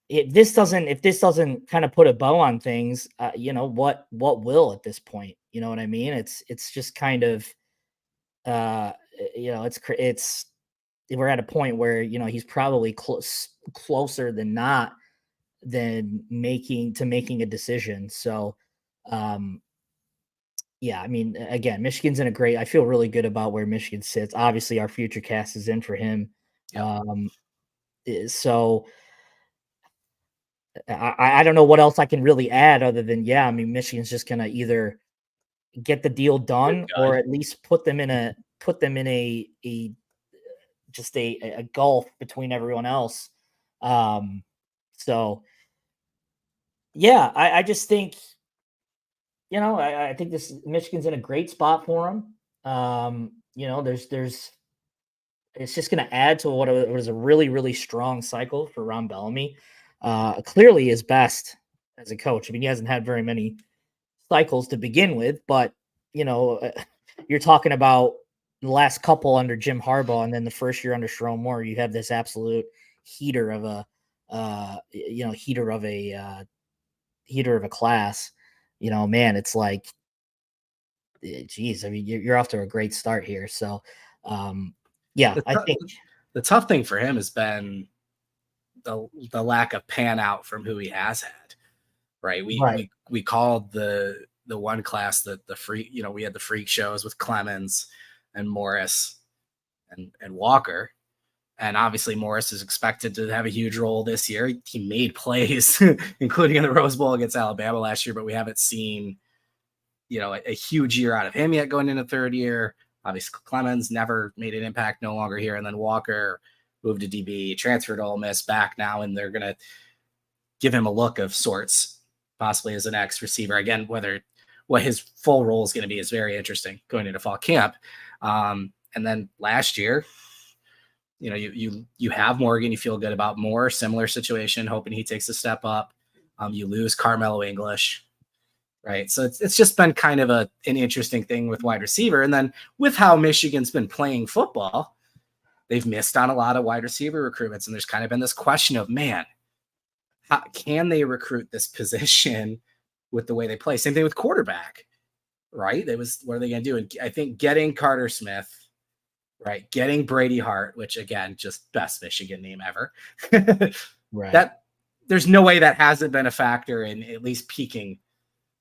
if this doesn't kind of put a bow on things, what will at this point? You know what I mean? It's just kind of uh, it's we're at a point where he's probably closer than not than making a decision. So, um, yeah, I mean, again, Michigan's in a great. I feel really good about where Michigan sits. Obviously, our future cast is in for him. Yep. So I don't know what else I can really add other than I mean, Michigan's just gonna either get the deal They're done or good. at least put them in a just a gulf between everyone else. Um, so yeah, I just think I think this Michigan's in a great spot for him. There's it's just going to add to what was a really really strong cycle for Ron Bellamy. Clearly his best as a coach. I mean, he hasn't had very many cycles to begin with, but you know, uh, you're talking about the last couple under Jim Harbaugh, and then the first year under Sherrone Moore. You have this absolute heater of a, heater of a class. Man, it's like, geez. I mean, you're off to a great start here. So, yeah, The, I think, the tough thing for him has been the lack of pan out from who he has had. Right. right. We called the one class that the freak, we had the freak shows with Clemens and Morris and Walker. And obviously Morris is expected to have a huge role this year. He made plays, including in the Rose Bowl against Alabama last year, but we haven't seen, a huge year out of him yet going into third year. Obviously Clemens never made an impact, no longer here. And then Walker moved to DB, transferred to Ole Miss, back now, and they're going to give him a look of sorts, possibly as an X receiver. Again, what his full role is going to be is very interesting going into fall camp. And then last year, you have Morgan, you feel good about Moore, similar situation, hoping he takes a step up. You lose Carmelo English, right? So it's just been kind of an interesting thing with wide receiver. And then with how Michigan's been playing football, they've missed on a lot of wide receiver recruitments. And there's kind of been this question of, man, how can they recruit this position with the way they play? Same thing with quarterback, right? What are they going to do? And I think getting Carter Smith, right? Getting Brady Hart, which again, just best Michigan name ever. Right. That there's no way that hasn't been a factor in at least peaking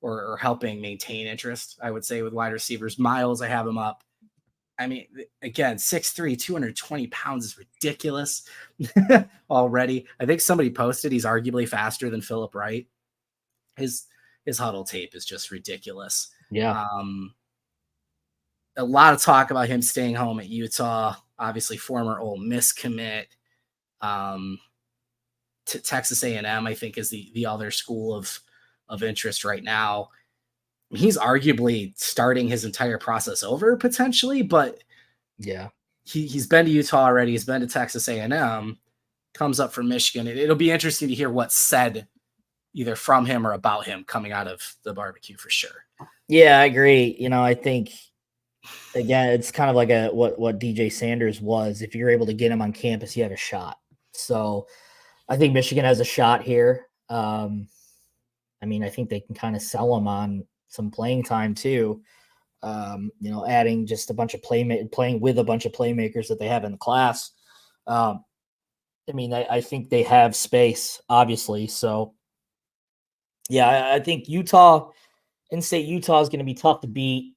or helping maintain interest, I would say, with wide receivers. Miles, I have him up. I mean, again, 6'3", 220 pounds is ridiculous already. I think somebody posted he's arguably faster than Phillip Wright. His huddle tape is just ridiculous. Yeah. A lot of talk about him staying home at Utah. Obviously, former Ole Miss commit. To Texas A&M, I think, is the other school of interest right now. He's arguably starting his entire process over potentially, but Yeah. he's been to Utah already. He's been to Texas A&M, comes up from Michigan. It'll be interesting to hear what's said either from him or about him coming out of the barbecue for sure. Yeah, I agree. I think, again, it's kind of like what DJ Sanders was. If you're able to get him on campus, you have a shot. So I think Michigan has a shot here. I mean, I think they can kind of sell him on some playing time too. Adding just a bunch of playing with a bunch of playmakers that they have in the class. I mean, I think they have space, obviously. So, yeah, I think in-state Utah is going to be tough to beat,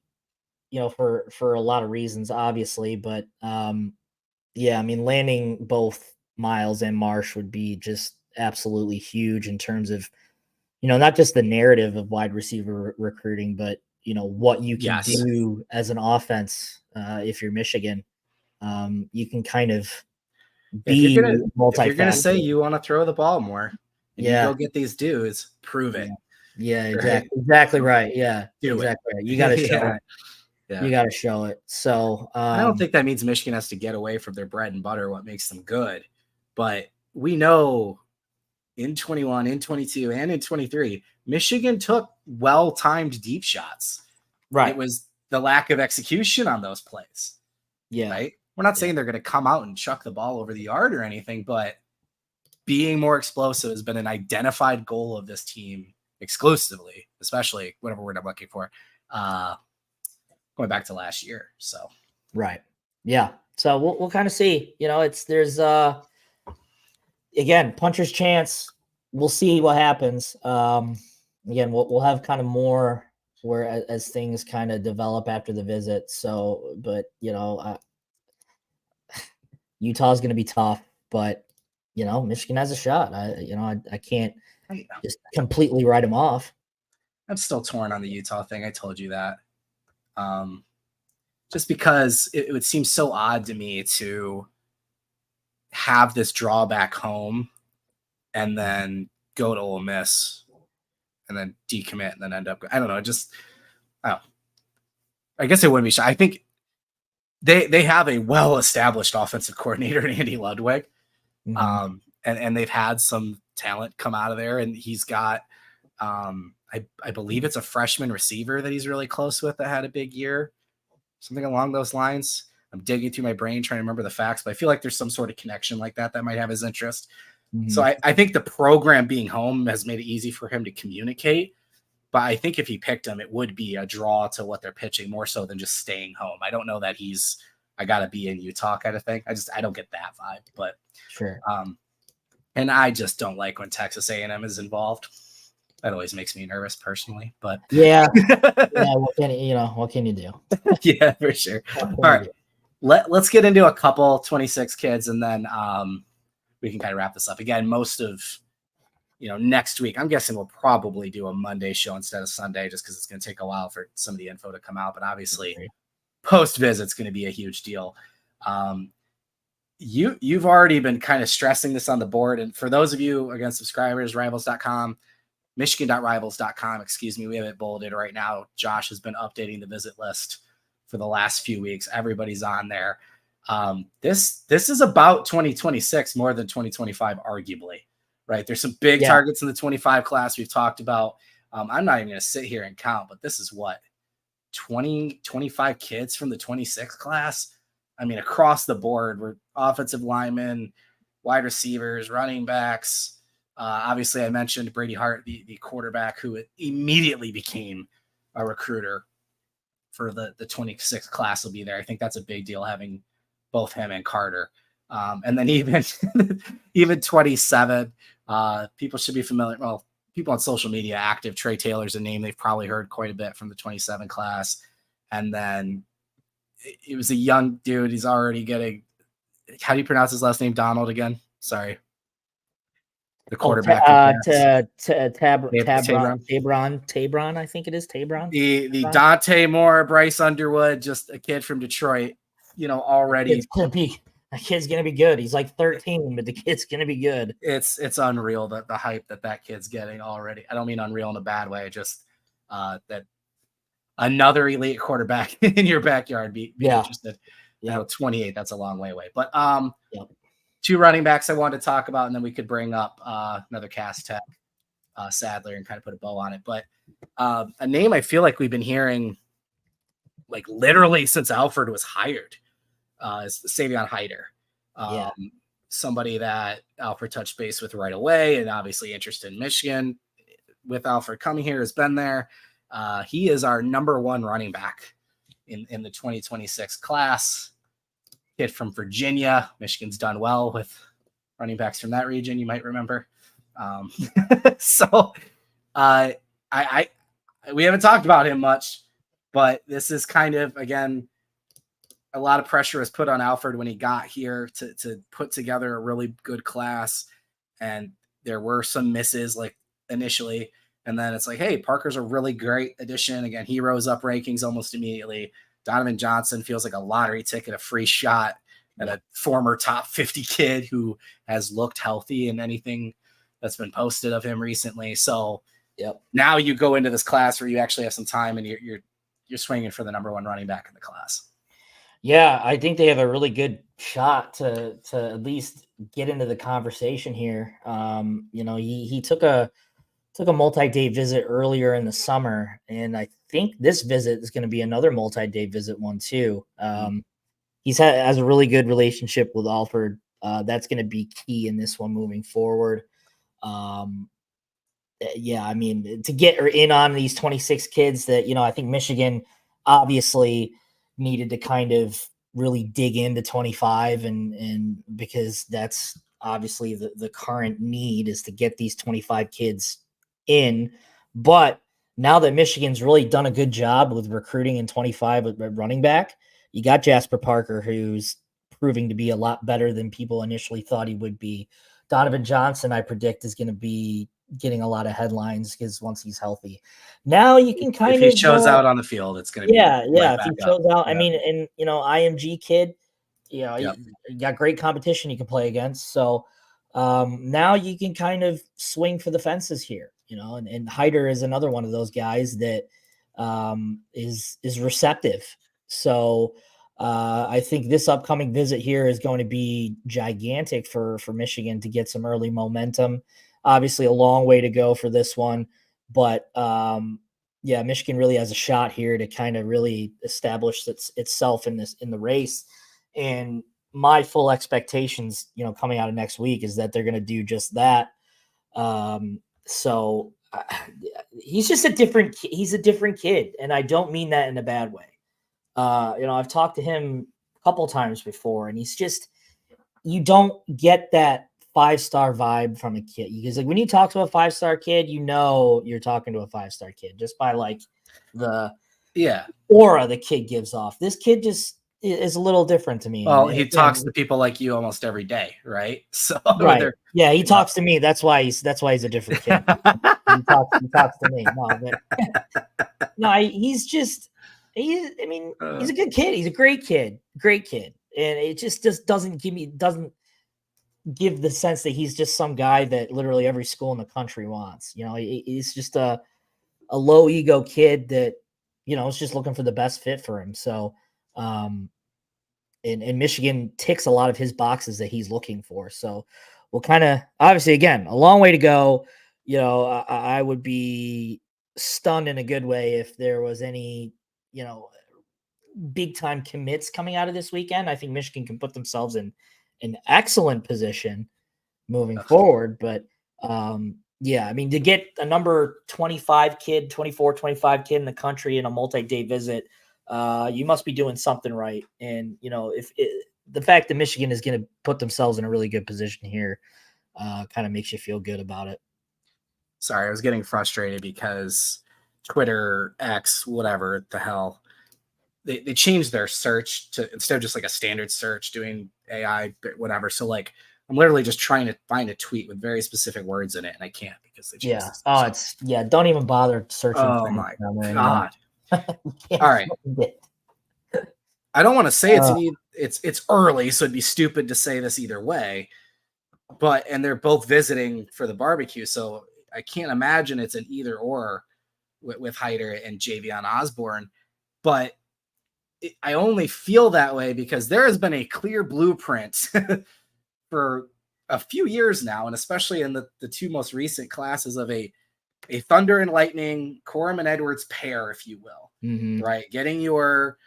for a lot of reasons, obviously. But yeah, I mean, landing both Miles and Marsh would be just absolutely huge in terms of, not just the narrative of wide receiver recruiting, but what you can do as an offense. If you're Michigan, you can kind of be multifaceted. If you're gonna say you want to throw the ball more, and you go get these dudes, prove it. Yeah, exactly. Exactly right. Yeah, Do exactly it. right. You got to show it. Yeah. You got to show it. So I don't think that means Michigan has to get away from their bread and butter, what makes them good. But we know in 21, in 22, and in 23, Michigan took well-timed deep shots. right. It was the lack of execution on those plays. Yeah. Right? We're not saying they're going to come out and chuck the ball over the yard or anything, but being more explosive has been an identified goal of this team exclusively, especially whatever word I'm looking for, going back to last year. So, right. Yeah. So we'll kind of see, there's again, puncher's chance. We'll see what happens. Again, we'll have kind of more where as things kind of develop after the visit. So, but Utah's going to be tough, but Michigan has a shot. I can't just completely write them off. I'm still torn on the Utah thing. I told you that. Just because it would seem so odd to me to have this draw back home and then go to Ole Miss and then decommit and then end up, I don't know. I guess it wouldn't be shy. I think they have a well-established offensive coordinator in Andy Ludwig. Mm-hmm. And they've had some talent come out of there, and he's got, I believe it's a freshman receiver that he's really close with that had a big year, something along those lines. I'm digging through my brain trying to remember the facts, but I feel like there's some sort of connection like that might have his interest. Mm-hmm. So I think the program being home has made it easy for him to communicate. But I think if he picked him, it would be a draw to what they're pitching more so than just staying home. I don't know that I got to be in Utah kind of thing. I don't get that vibe, but sure. And I just don't like when Texas A&M is involved. That always makes me nervous personally, but yeah. What can you do? Yeah, for sure. All right. Let's get into a couple 26 kids and then we can kind of wrap this up. Again, most of next week, I'm guessing we'll probably do a Monday show instead of Sunday just because it's going to take a while for some of the info to come out. But obviously, post-visit is going to be a huge deal. You've already been kind of stressing this on the board. And for those of you, again, subscribers, rivals.com, michigan.rivals.com, we have it bolded right now. Josh has been updating the visit list for the last few weeks. Everybody's on there. This is about 2026 more than 2025, arguably. Right. There's some big targets in the 25 class we've talked about. I'm not even going to sit here and count, but this is 25 kids from the 26 class. I mean, across the board, we're offensive linemen, wide receivers, running backs. Obviously, I mentioned Brady Hart, the quarterback, who immediately became a recruiter for the 26 class will be there. I think that's a big deal, having both him and Carter. And then even 27, people should be familiar. Well, people on social media active. Trey Taylor's a name they've probably heard quite a bit from the 27 class. And then it was a young dude. He's already getting, how do you pronounce his last name? Donald again? Sorry. The quarterback. Tabron. I think it is Tabron. The Dante Moore, Bryce Underwood, just a kid from Detroit, already. That kid's going to be good. He's like 13, but the kid's going to be good. It's unreal that the hype that kid's getting already. I don't mean unreal in a bad way. Just that another elite quarterback in your backyard be interested. 28, that's a long way away. But two running backs I wanted to talk about, and then we could bring up another Cass Tech, Sadler, and kind of put a bow on it. But a name I feel like we've been hearing like literally since Alfred was hired. Is Savion Hyder, somebody that Alfred touched base with right away, and obviously interested in Michigan. With Alfred coming here, has been there. He is our number one running back in the 2026 class. Kid from Virginia. Michigan's done well with running backs from that region. You might remember. So we haven't talked about him much, but this is kind of, again, a lot of pressure was put on Alfred when he got here to put together a really good class. And there were some misses like initially. And then it's like, hey, Parker's a really great addition. Again, he rose up rankings almost immediately. Donovan Johnson feels like a lottery ticket, a free shot, and a former top 50 kid who has looked healthy in anything that's been posted of him recently. So now you go into this class where you actually have some time and you're you're swinging for the number 1 running back in the class. Yeah, I think they have a really good shot to at least get into the conversation here. He took a multi-day visit earlier in the summer, and I think this visit is going to be another multi-day visit one too. Has a really good relationship with Alford. That's going to be key in this one moving forward. I mean, to get in on these 26 kids that, I think Michigan obviously needed to kind of really dig into 25 and because that's obviously the current need is to get these 25 kids in. But now that Michigan's really done a good job with recruiting in 25 with running back, you got Jasper Parker, who's proving to be a lot better than people initially thought he would be. Donovan Johnson, I predict, is going to be getting a lot of headlines because once he's healthy. Now you can kind of if he shows out on the field, it's going to be right if he shows out. Yeah. I mean, and IMG kid, you got great competition you can play against. So now you can kind of swing for the fences here, and Hyder is another one of those guys that is receptive. So I think this upcoming visit here is going to be gigantic for Michigan to get some early momentum. Obviously, a long way to go for this one, but Michigan really has a shot here to kind of really establish itself in the race. And my full expectations, coming out of next week is that they're going to do just that. He's just he's a different kid. And I don't mean that in a bad way. I've talked to him a couple times before, and you don't get that 5-star vibe from a kid. Because like when you talk to a 5-star kid, you're talking to a 5-star kid just by like the aura the kid gives off. This kid just is a little different to me. Well, he talks to people like you almost every day, right? So right. Yeah, he talks to me. That's why he's a different kid. he talks to me. He's a good kid. He's a great kid. And it just doesn't give the sense that he's just some guy that literally every school in the country wants. He's just a low ego kid that, is just looking for the best fit for him. So, and Michigan ticks a lot of his boxes that he's looking for. So we'll kind of, obviously, again, a long way to go. I would be stunned in a good way if there was any, big time commits coming out of this weekend. I think Michigan can put themselves in an excellent position moving forward. But to get a number 24, 25 kid in the country in a multi-day visit, you must be doing something right. And, the fact that Michigan is going to put themselves in a really good position here kind of makes you feel good about it. Sorry, I was getting frustrated because Twitter, X, whatever the hell, they changed their search to instead of just like a standard search doing AI, whatever. So like I'm literally just trying to find a tweet with very specific words in it, and I can't because they changed it. Don't even bother searching. Oh my God. All right. I don't want to say it's early, so it'd be stupid to say this either way. And they're both visiting for the barbecue, so I can't imagine it's an either or with Hyder and Javion Osborne. But I only feel that way because there has been a clear blueprint for a few years now, and especially in the two most recent classes of a Thunder and Lightning, Corum and Edwards pair, if you will, right? Getting your,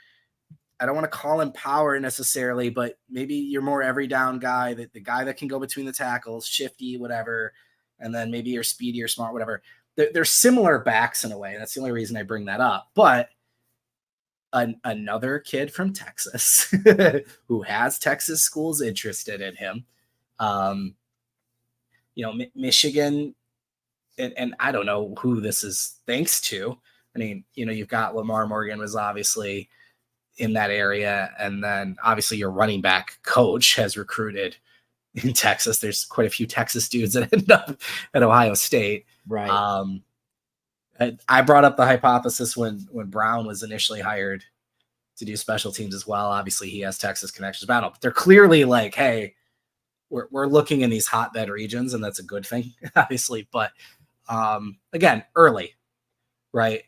I don't want to call him power necessarily, but maybe you're more every down guy, the guy that can go between the tackles, shifty, whatever, and then maybe you're speedy or smart, whatever. They're similar backs in a way. That's the only reason I bring that up. But another kid from Texas who has Texas schools interested in him. Michigan, and I don't know who this is thanks to. I mean, you've got Lamar Morgan was obviously in that area. And then obviously your running back coach has recruited in Texas. There's quite a few Texas dudes that end up at Ohio State. Right. I brought up the hypothesis when Brown was initially hired to do special teams as well. Obviously he has Texas connections, but they're clearly like, hey, we're looking in these hotbed regions, and that's a good thing, obviously. But again, early, right?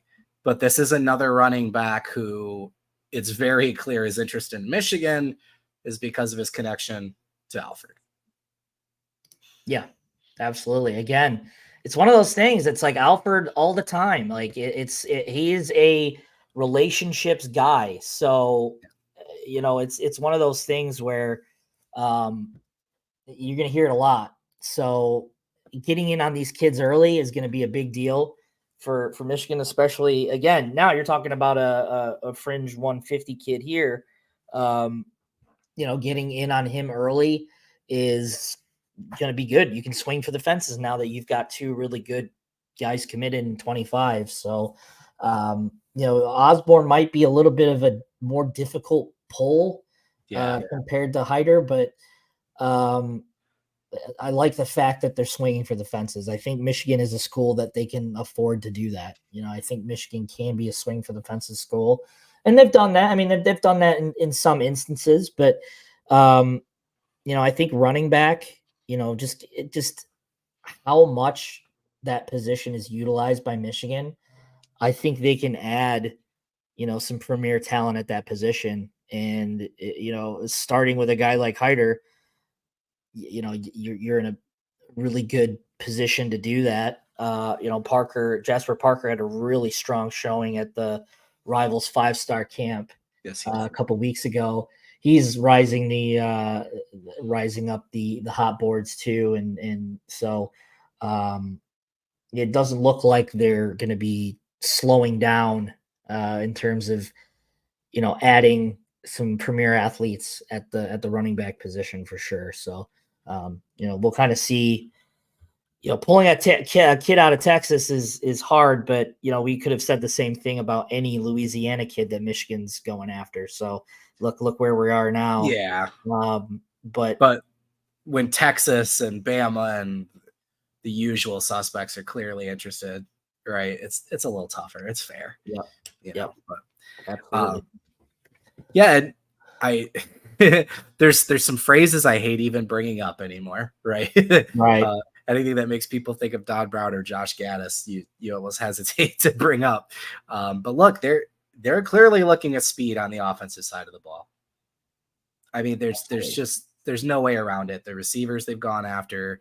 but this is another running back who it's very clear his interest in Michigan is because of his connection to Alfred. Yeah, absolutely. Again, it's one of those things. It's like Alfred all the time. Like he is a relationships guy. So, it's one of those things where you're going to hear it a lot. So getting in on these kids early is going to be a big deal for Michigan, especially. Again, now you're talking about a fringe 150 kid here. Getting in on him early is going to be good. You can swing for the fences now that you've got two really good guys committed in 25. So, Osborne might be a little bit of a more difficult pull compared to Hyder, but I like the fact that they're swinging for the fences. I think Michigan is a school that they can afford to do that. I think Michigan can be a swing for the fences school, and they've done that. I mean, they've done that in some instances, but I think running back, just how much that position is utilized by Michigan, I think they can add, some premier talent at that position. And, starting with a guy like Hyder, you're in a really good position to do that. Jasper Parker had a really strong showing at the Rivals 5-star camp a couple weeks ago. He's rising up the hot boards too, and so it doesn't look like they're going to be slowing down in terms of adding some premier athletes at the running back position for sure. So we'll kind of see. Pulling a kid out of Texas is hard, but we could have said the same thing about any Louisiana kid that Michigan's going after. So look where we are now. Yeah. But when Texas and Bama and the usual suspects are clearly interested, right? It's a little tougher. It's fair. Yeah. But, absolutely. And I there's some phrases I hate even bringing up anymore, right? Right. Anything that makes people think of Don Brown or Josh Gaddis, you almost hesitate to bring up. But look, they're clearly looking at speed on the offensive side of the ball. I mean, there's no way around it. The receivers they've gone after,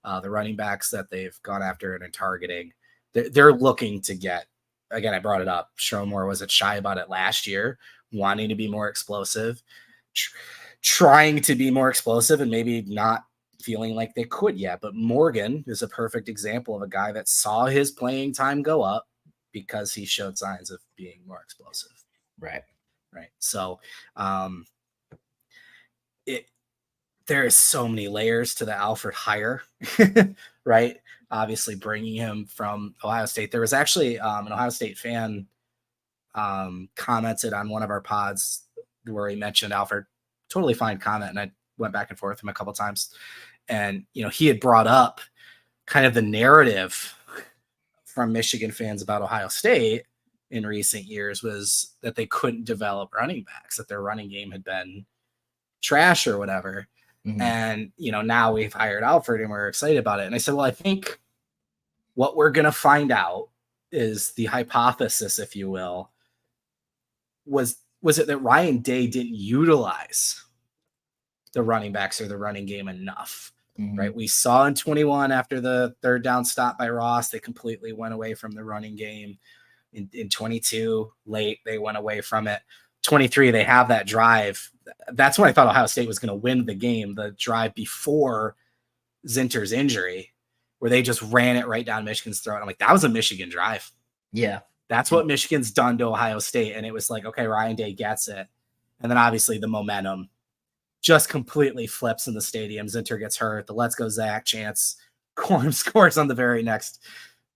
the running backs that they've gone after and are targeting, they're looking to get. Again, I brought it up. Sherrone wasn't shy about it last year, wanting to be more explosive, trying to be more explosive, and maybe not feeling like they could yet. But Morgan is a perfect example of a guy that saw his playing time go up because he showed signs of being more explosive. Right. So there is so many layers to the Alfred hire, right? Obviously bringing him from Ohio State. There was actually an Ohio State fan commented on one of our pods where he mentioned Alfred. Totally fine comment. And I went back and forth with him a couple of times. And, he had brought up kind of the narrative from Michigan fans about Ohio State in recent years was that they couldn't develop running backs, that their running game had been trash or whatever. Mm-hmm. And, now we've hired Alfred and we're excited about it. And I said, well, I think what we're going to find out is the hypothesis, if you will, was it that Ryan Day didn't utilize the running backs or the running game enough, right? We saw in 21 after the third down stop by Ross, they completely went away from the running game. In 22, late, they went away from it. 23, they have that drive. That's when I thought Ohio State was going to win the game, the drive before Zinter's injury, where they just ran it right down Michigan's throat. I'm like, that was a Michigan drive. Yeah. That's what Michigan's done to Ohio State. And it was like, okay, Ryan Day gets it. And then obviously the momentum just completely flips in the stadium. Zinter gets hurt. The Let's Go Zach chants. Corum scores on the very next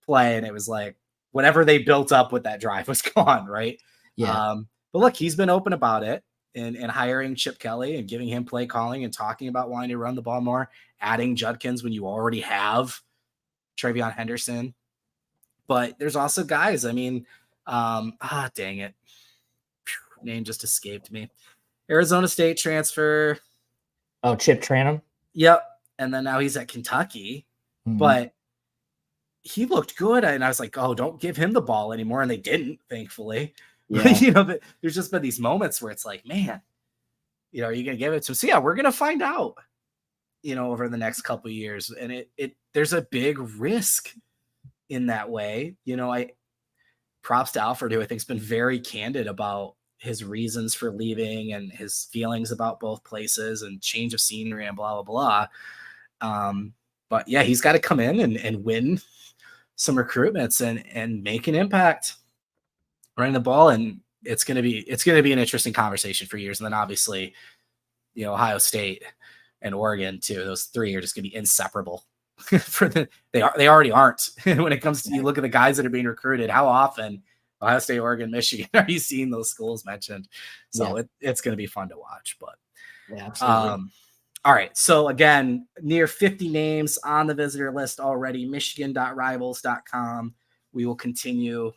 play. And it was like, whatever they built up with that drive was gone, right? Yeah. But look, he's been open about it and hiring Chip Kelly and giving him play calling and talking about wanting to run the ball more, adding Judkins when you already have Travion Henderson. But there's also guys, I mean, dang it. Name just escaped me. Arizona State transfer. Oh, Chip Tranum? Yep. And then now he's at Kentucky. Mm-hmm. But he looked good. And I was like, oh, don't give him the ball anymore. And they didn't, thankfully. Yeah. But there's just been these moments where it's like, man, are you going to give it to him? So yeah, we're going to find out, over the next couple of years. And there's a big risk in that way. Props to Alfred, who I think has been very candid about his reasons for leaving and his feelings about both places and change of scenery and blah, blah, blah. But yeah, he's got to come in and win some recruitments and make an impact running the ball. And it's going to be an interesting conversation for years. And then obviously, Ohio State and Oregon too. Those three are just going to be inseparable they already aren't when it comes to, you look at the guys that are being recruited, how often Ohio State, Oregon, Michigan, are you seeing those schools mentioned? So it's going to be fun to watch, but yeah, absolutely. All right. So again, near 50 names on the visitor list already, michigan.rivals.com. We will continue.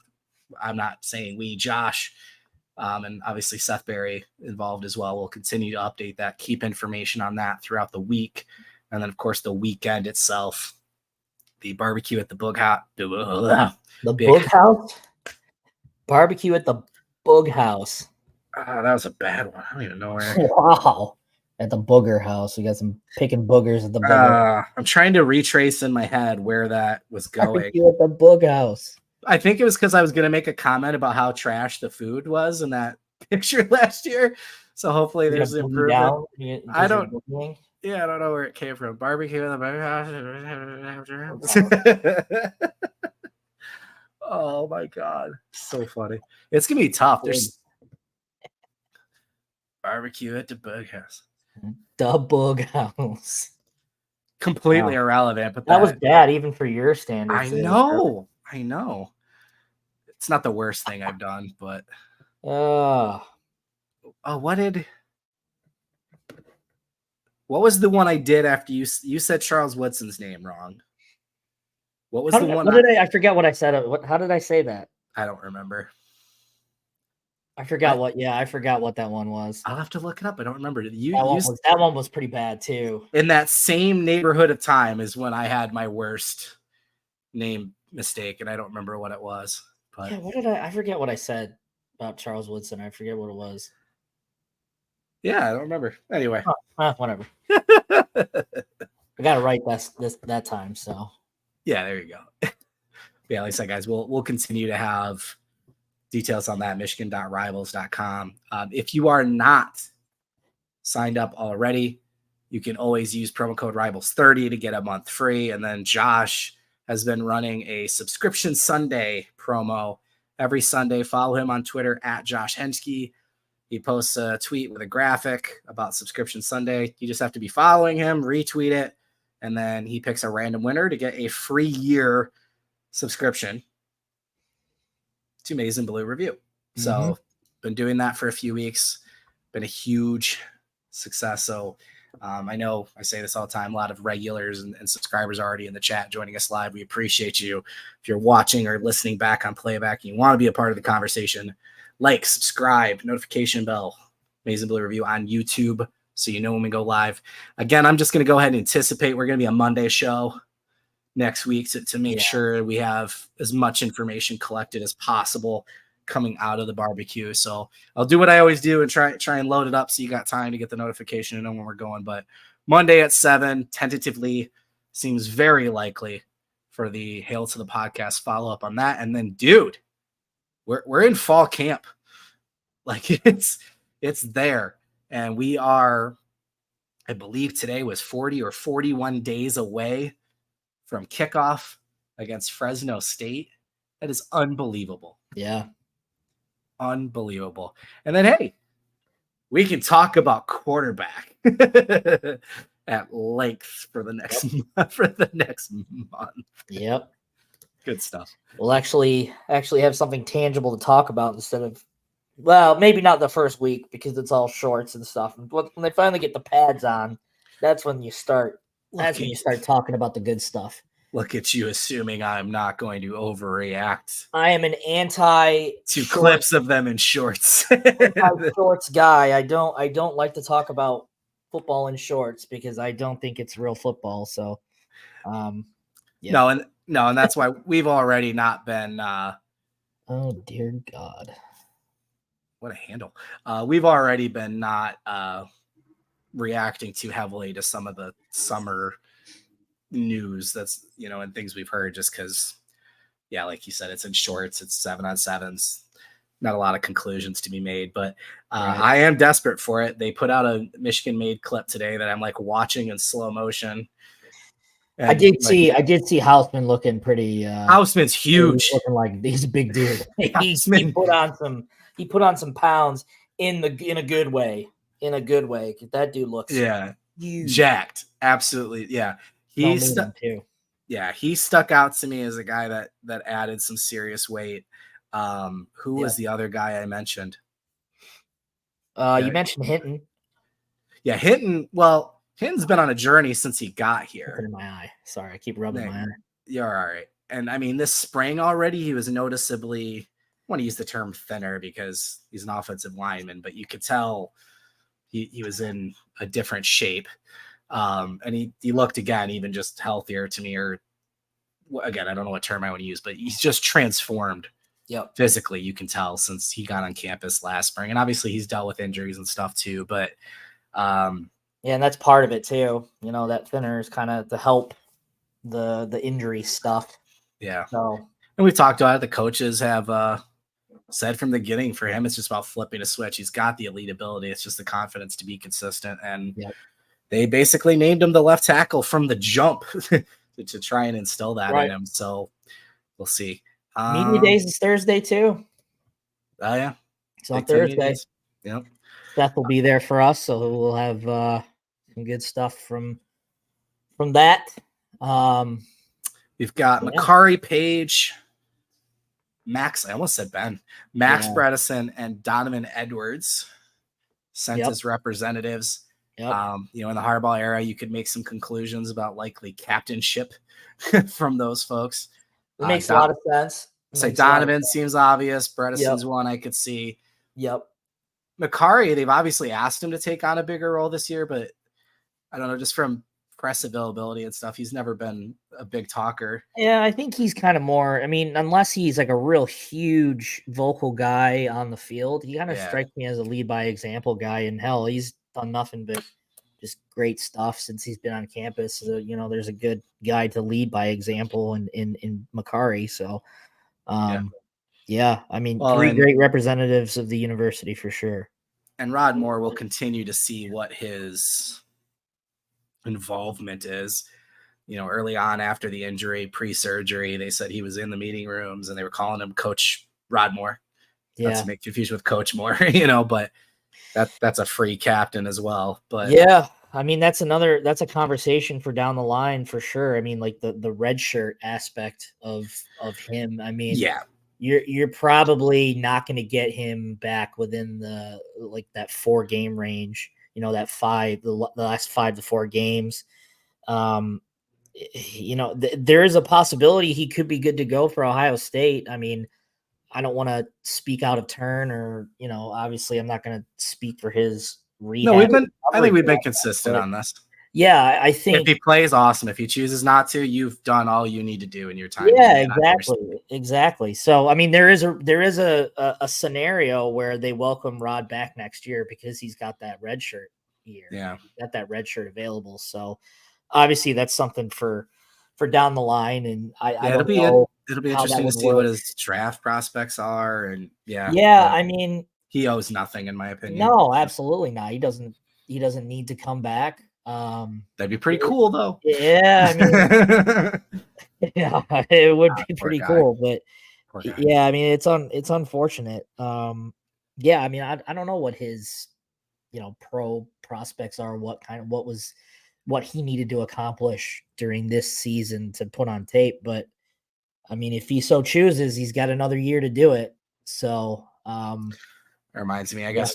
I'm not saying we, Josh, and obviously Seth Berry involved as well. We'll continue to update that, keep information on that throughout the week. And then, of course, the weekend itself, the barbecue at the Bug House. The Bug House? Barbecue at the Bug House. That was a bad one. I don't even know where. Wow. At the Booger House. We got some picking boogers at the Booger. I'm trying to retrace in my head where that was going. Barbecue at the Bug House. I think it was because I was going to make a comment about how trash the food was in that picture last year. So hopefully there's an improvement. I don't know where it came from. Barbecue in the Bug House. Oh my God. So funny. It's going to be tough. There's barbecue at the Bug House. The Bug House. Completely irrelevant, but that was bad even for your standards. I know. It's not the worst thing I've done, but what was the one I did after you said Charles Woodson's name wrong? What was the one? I forget what I said. How did I say that? I don't remember. I forgot what that one was. I'll have to look it up. I don't remember. That one was pretty bad too. In that same neighborhood of time is when I had my worst name mistake, and I don't remember what it was. But yeah, I forget what I said about Charles Woodson. I forget what it was. Yeah, I don't remember. Anyway. Whatever. I got it right that time, so. Yeah, there you go. Yeah, like I said, guys, we'll continue to have details on that, michigan.rivals.com. If you are not signed up already, you can always use promo code RIVALS30 to get a month free. And then Josh has been running a subscription Sunday promo every Sunday. Follow him on Twitter at Josh Henschke. He posts a tweet with a graphic about Subscription Sunday. You just have to be following him, retweet it, and then he picks a random winner to get a free year subscription to Maize and Blue Review. So been doing that for a few weeks. Been a huge success. So I know I say this all the time, a lot of regulars and subscribers already in the chat joining us live. We appreciate you. If you're watching or listening back on playback and you want to be a part of the conversation, like, subscribe, notification bell, Maize and Blue Review on YouTube so you know when we go live. Again, I'm just going to go ahead and anticipate we're going to be a Monday show next week to make sure we have as much information collected as possible coming out of the barbecue. So I'll do what I always do and try and load it up so you got time to get the notification and know when we're going. But Monday at 7, tentatively, seems very likely for the Hail to the Podcast follow-up on that. And then, dude, we're in fall camp. Like, it's there. And we are, I believe today was 40 or 41 days away from kickoff against Fresno State. That is unbelievable. Yeah. Unbelievable. And then, hey, we can talk about quarterback at length for the next month. Yep. Good stuff. We'll actually have something tangible to talk about instead of, well, maybe not the first week because it's all shorts and stuff. But when they finally get the pads on, that's when you start. That's when you start talking about the good stuff. Look at you assuming I'm not going to overreact. I am an to clips of them in shorts. Shorts guy. I don't like to talk about football in shorts because I don't think it's real football. So, No, No, and that's why we've already not been. Oh dear God! What a handle! We've already been not reacting too heavily to some of the summer news that's and things we've heard, just because, yeah, like you said, it's in shorts, it's 7-on-7s, not a lot of conclusions to be made, but Right. I am desperate for it. They put out a Michigan made clip today that I'm like watching in slow motion. I And did like, see Houseman looking pretty Houseman's huge. looking like he's a big dude. he Houseman, put on some pounds in a good way. In a good way. 'Cause that dude looks yeah, huge. jacked. Absolutely. Yeah. I'll meet him too. Yeah, he stuck out to me as a guy that added some serious weight. Who was the other guy I mentioned? You mentioned Hinton. Yeah, Hinton. Well, Hinton's been on a journey since he got here. In my eye. Sorry, I keep rubbing my eye. You're all right. And I mean, this spring already, he was noticeably, I want to use the term thinner because he's an offensive lineman, but you could tell he was in a different shape. And he looked, again, even just healthier to me, or again, I don't know what term I want to use, but he's just transformed. Yep. Physically, you can tell since he got on campus last spring. And obviously he's dealt with injuries and stuff too, but yeah, and that's part of it too. That thinner is kind of to help the injury stuff. Yeah. So, and we've talked about it. The coaches have said from the beginning, for him, it's just about flipping a switch. He's got the elite ability. It's just the confidence to be consistent. And they basically named him the left tackle from the jump to try and instill that in him. So we'll see. Media Days is Thursday too. Oh yeah. It's on Thursday. Yep. Seth will be there for us, so we'll have some good stuff from that. We've got Makari Page, Max. I almost said Ben. Max Bredesen and Donovan Edwards sent as representatives. Yep. In the Harbaugh era, you could make some conclusions about likely captainship from those folks. It makes a lot of sense. Donovan seems obvious. Bredesen's one I could see. Yep. Makari, they've obviously asked him to take on a bigger role this year, but I don't know, just from press availability and stuff, he's never been a big talker. Yeah, I think he's kind of more, unless he's like a real huge vocal guy on the field, he kind of strikes me as a lead by example guy. And hell, he's done nothing but just great stuff since he's been on campus. So, there's a good guy to lead by example in Makari. So, three great representatives of the university for sure. And Rod Moore will continue to see what his involvement is. Early on after the injury, pre-surgery, they said he was in the meeting rooms and they were calling him Coach Rod Moore. That's to make confused with Coach Moore, but that's a free captain as well. But that's a conversation for down the line for sure. Like the red shirt aspect of him. You're probably not going to get him back within that 4 game range, that the last 5 to 4 games. There is a possibility he could be good to go for Ohio State. I don't want to speak out of turn or, obviously I'm not going to speak for his rehab. No, I think we've been consistent on this. Yeah, I think if he plays, awesome. If he chooses not to, you've done all you need to do in your time. Yeah, exactly. So, there is a scenario where they welcome Rod back next year because he's got that red shirt year. Yeah, he's got that red shirt available. So, obviously, that's something for down the line. And it'll be interesting to see what his draft prospects are. And he owes nothing, in my opinion. No, absolutely not. He doesn't need to come back. That'd be pretty cool, though. Yeah, it would be pretty cool, but it's unfortunate. I don't know what his pro prospects are, what he needed to accomplish during this season to put on tape, but if he so chooses, he's got another year to do it. So it reminds me, I gotta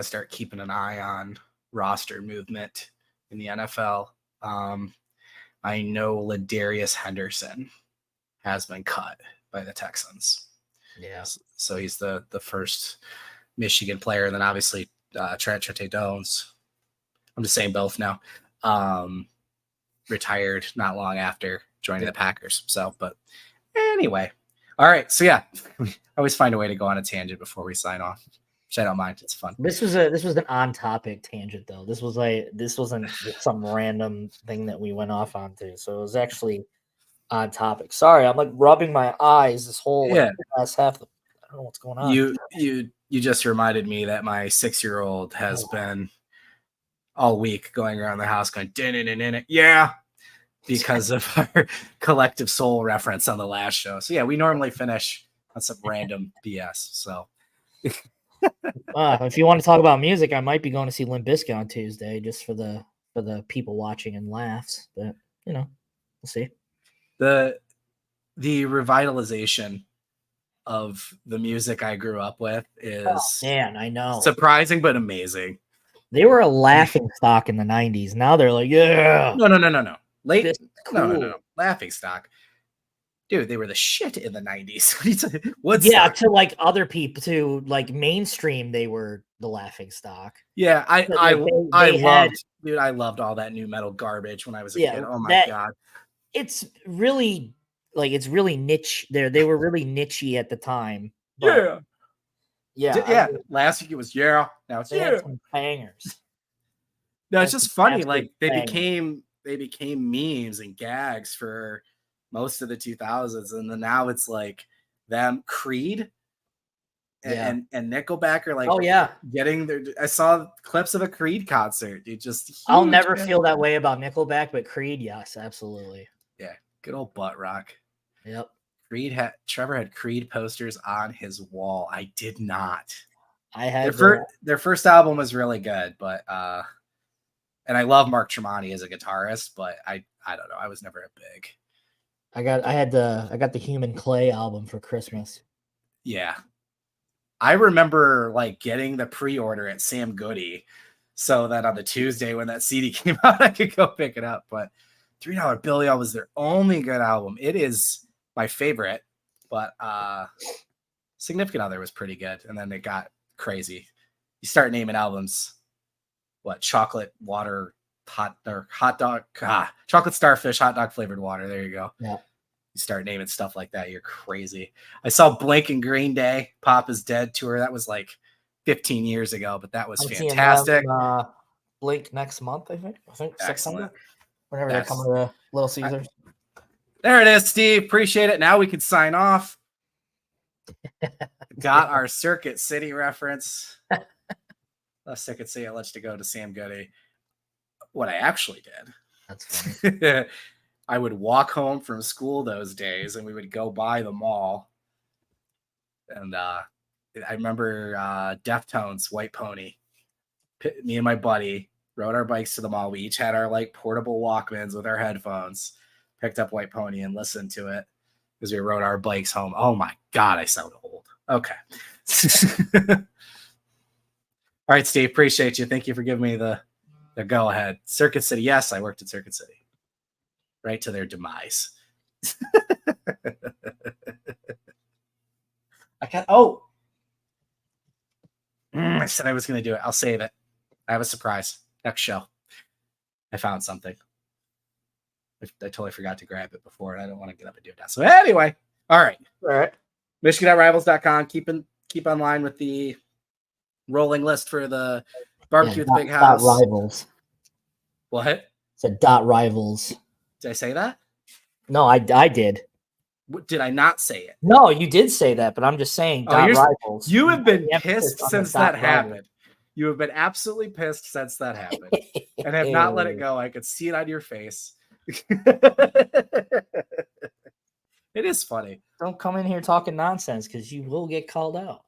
start keeping an eye on roster movement in the NFL. I know Ladarius Henderson has been cut by the Texans. Yeah. So he's the first Michigan player. And then obviously Trent Jones, I'm just saying both now, retired not long after joining the Packers. So, but anyway, all right. So yeah, we always find a way to go on a tangent before we sign off, which I don't mind. It's fun. This was an on topic tangent though. This wasn't some random thing that we went off onto. So it was actually on topic. Sorry, I'm like rubbing my eyes this whole last half. I don't know what's going on. You just reminded me that my 6-year-old has been all week going around the house going yeah, because of our Collective Soul reference on the last show. So yeah, we normally finish on some random BS. So if you want to talk about music, I might be going to see Limp Bizkit on Tuesday just for the people watching and laughs. But we'll see. The revitalization of the music I grew up with is I know, surprising but amazing. They were a laughing stock in the 90s. Now they're like, yeah. No. Late. Cool. No. Laughing stock. Dude, they were the shit in the 90s. Woodstock. To like other people, to like mainstream, they were the laughing stock. Yeah, I loved all that new metal garbage when I was a kid. Oh my god. It's really niche there. They were really nichey at the time. Yeah. Last week it was now it's had some bangers. No, it's just funny. Like they became memes and gags for most of the 2000s, and then now it's like them, Creed and Nickelback are like, getting their. I saw clips of a Creed concert. I'll never feel that way about Nickelback, but Creed, yes, absolutely. Yeah, good old butt rock. Yep. Trevor had Creed posters on his wall. I did not. I had their first album was really good, but and I love Mark Tremonti as a guitarist, but I don't know. I was never a big. I got the Human Clay album for Christmas. Yeah. I remember like getting the pre-order at Sam Goody so that on the Tuesday when that CD came out, I could go pick it up. But $3 Bill Y'all was their only good album. It is my favorite, but Significant Other was pretty good. And then it got crazy. You start naming albums. What? Chocolate water, hot dog, chocolate starfish, hot dog flavored water. There you go. Yeah. You start naming stuff like that, you're crazy. I saw Blink and Green Day Pop Is Dead tour. That was like 15 years ago, but that was fantastic. Blink next month, I think September. Whenever they're coming to Little Caesars. There it is, Steve. Appreciate it. Now we can sign off. Got our Circuit City reference. Circuit City alleged to go to Sam Goody. What I actually did. That's funny. I would walk home from school those days, and we would go by the mall. And I remember Deftones, White Pony. Me and my buddy rode our bikes to the mall. We each had our like portable Walkmans with our headphones. Picked up White Pony and listened to it as we rode our bikes home. Oh my God, I sound old. Okay. All right, Steve, appreciate you. Thank you for giving me the go ahead. Circuit City. Yes, I worked at Circuit City. Right to their demise. I said I was going to do it. I'll save it. I have a surprise. Next show. I found something. I totally forgot to grab it before, and I don't want to get up and do it now. So anyway, all right. Michigan.rivals.com. Keep online with the rolling list for the barbecue at the big house. Rivals. What? It's .rivals. Did I say that? No, I did. Did I not say it? No, you did say that, but I'm just saying .rivals. You have been pissed since that happened. You have been absolutely pissed since that happened, and have not let it go. I could see it on your face. It is funny. Don't come in here talking nonsense because you will get called out.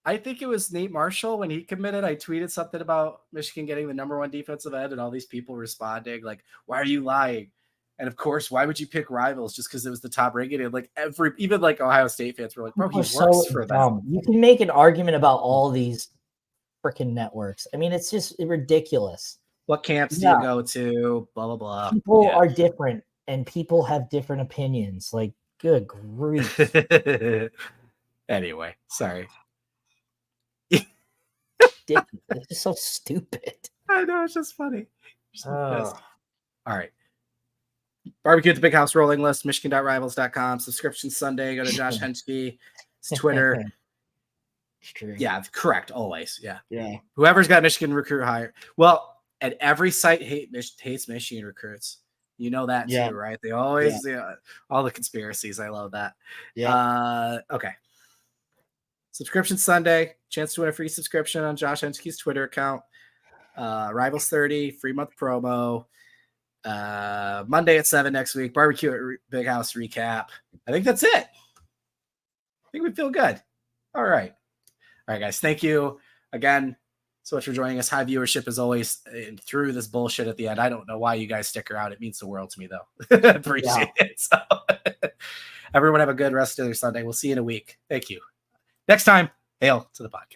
I think it was Nate Marshall when he committed. I tweeted something about Michigan getting the #1 defensive end, and all these people responding like, "Why are you lying?" And of course, why would you pick Rivals just because it was the top rated? Like even like Ohio State fans were like, "Bro, he works for them." You can make an argument about all these freaking networks. I mean, it's just ridiculous. What camps do you go to? Blah blah blah. People are different, and people have different opinions. Like, good grief. Anyway, sorry. It's just so stupid. I know, it's just funny. All right. Barbecue at the Big House rolling list, michigan.rivals.com. Subscription Sunday. Go to Josh Henschke's Twitter. It's true. Yeah, correct. Always. Yeah. Yeah. Whoever's got Michigan recruit hire. Well, at every site hates Michigan recruits. You know that Yeah. too, right? They always, all the conspiracies. I love that. Yeah. Okay. Subscription Sunday. Chance to win a free subscription on Josh Henschke's Twitter account. Rivals 30, free month promo. Monday at 7 next week. Barbecue at Big House recap. I think that's it. I think we feel good. All right. All right, guys. Thank you again so much for joining us. High viewership as always through this bullshit at the end. I don't know why you guys stick around. It means the world to me, though. Appreciate it. So, everyone have a good rest of their Sunday. We'll see you in a week. Thank you. Next time, hail to the podcast.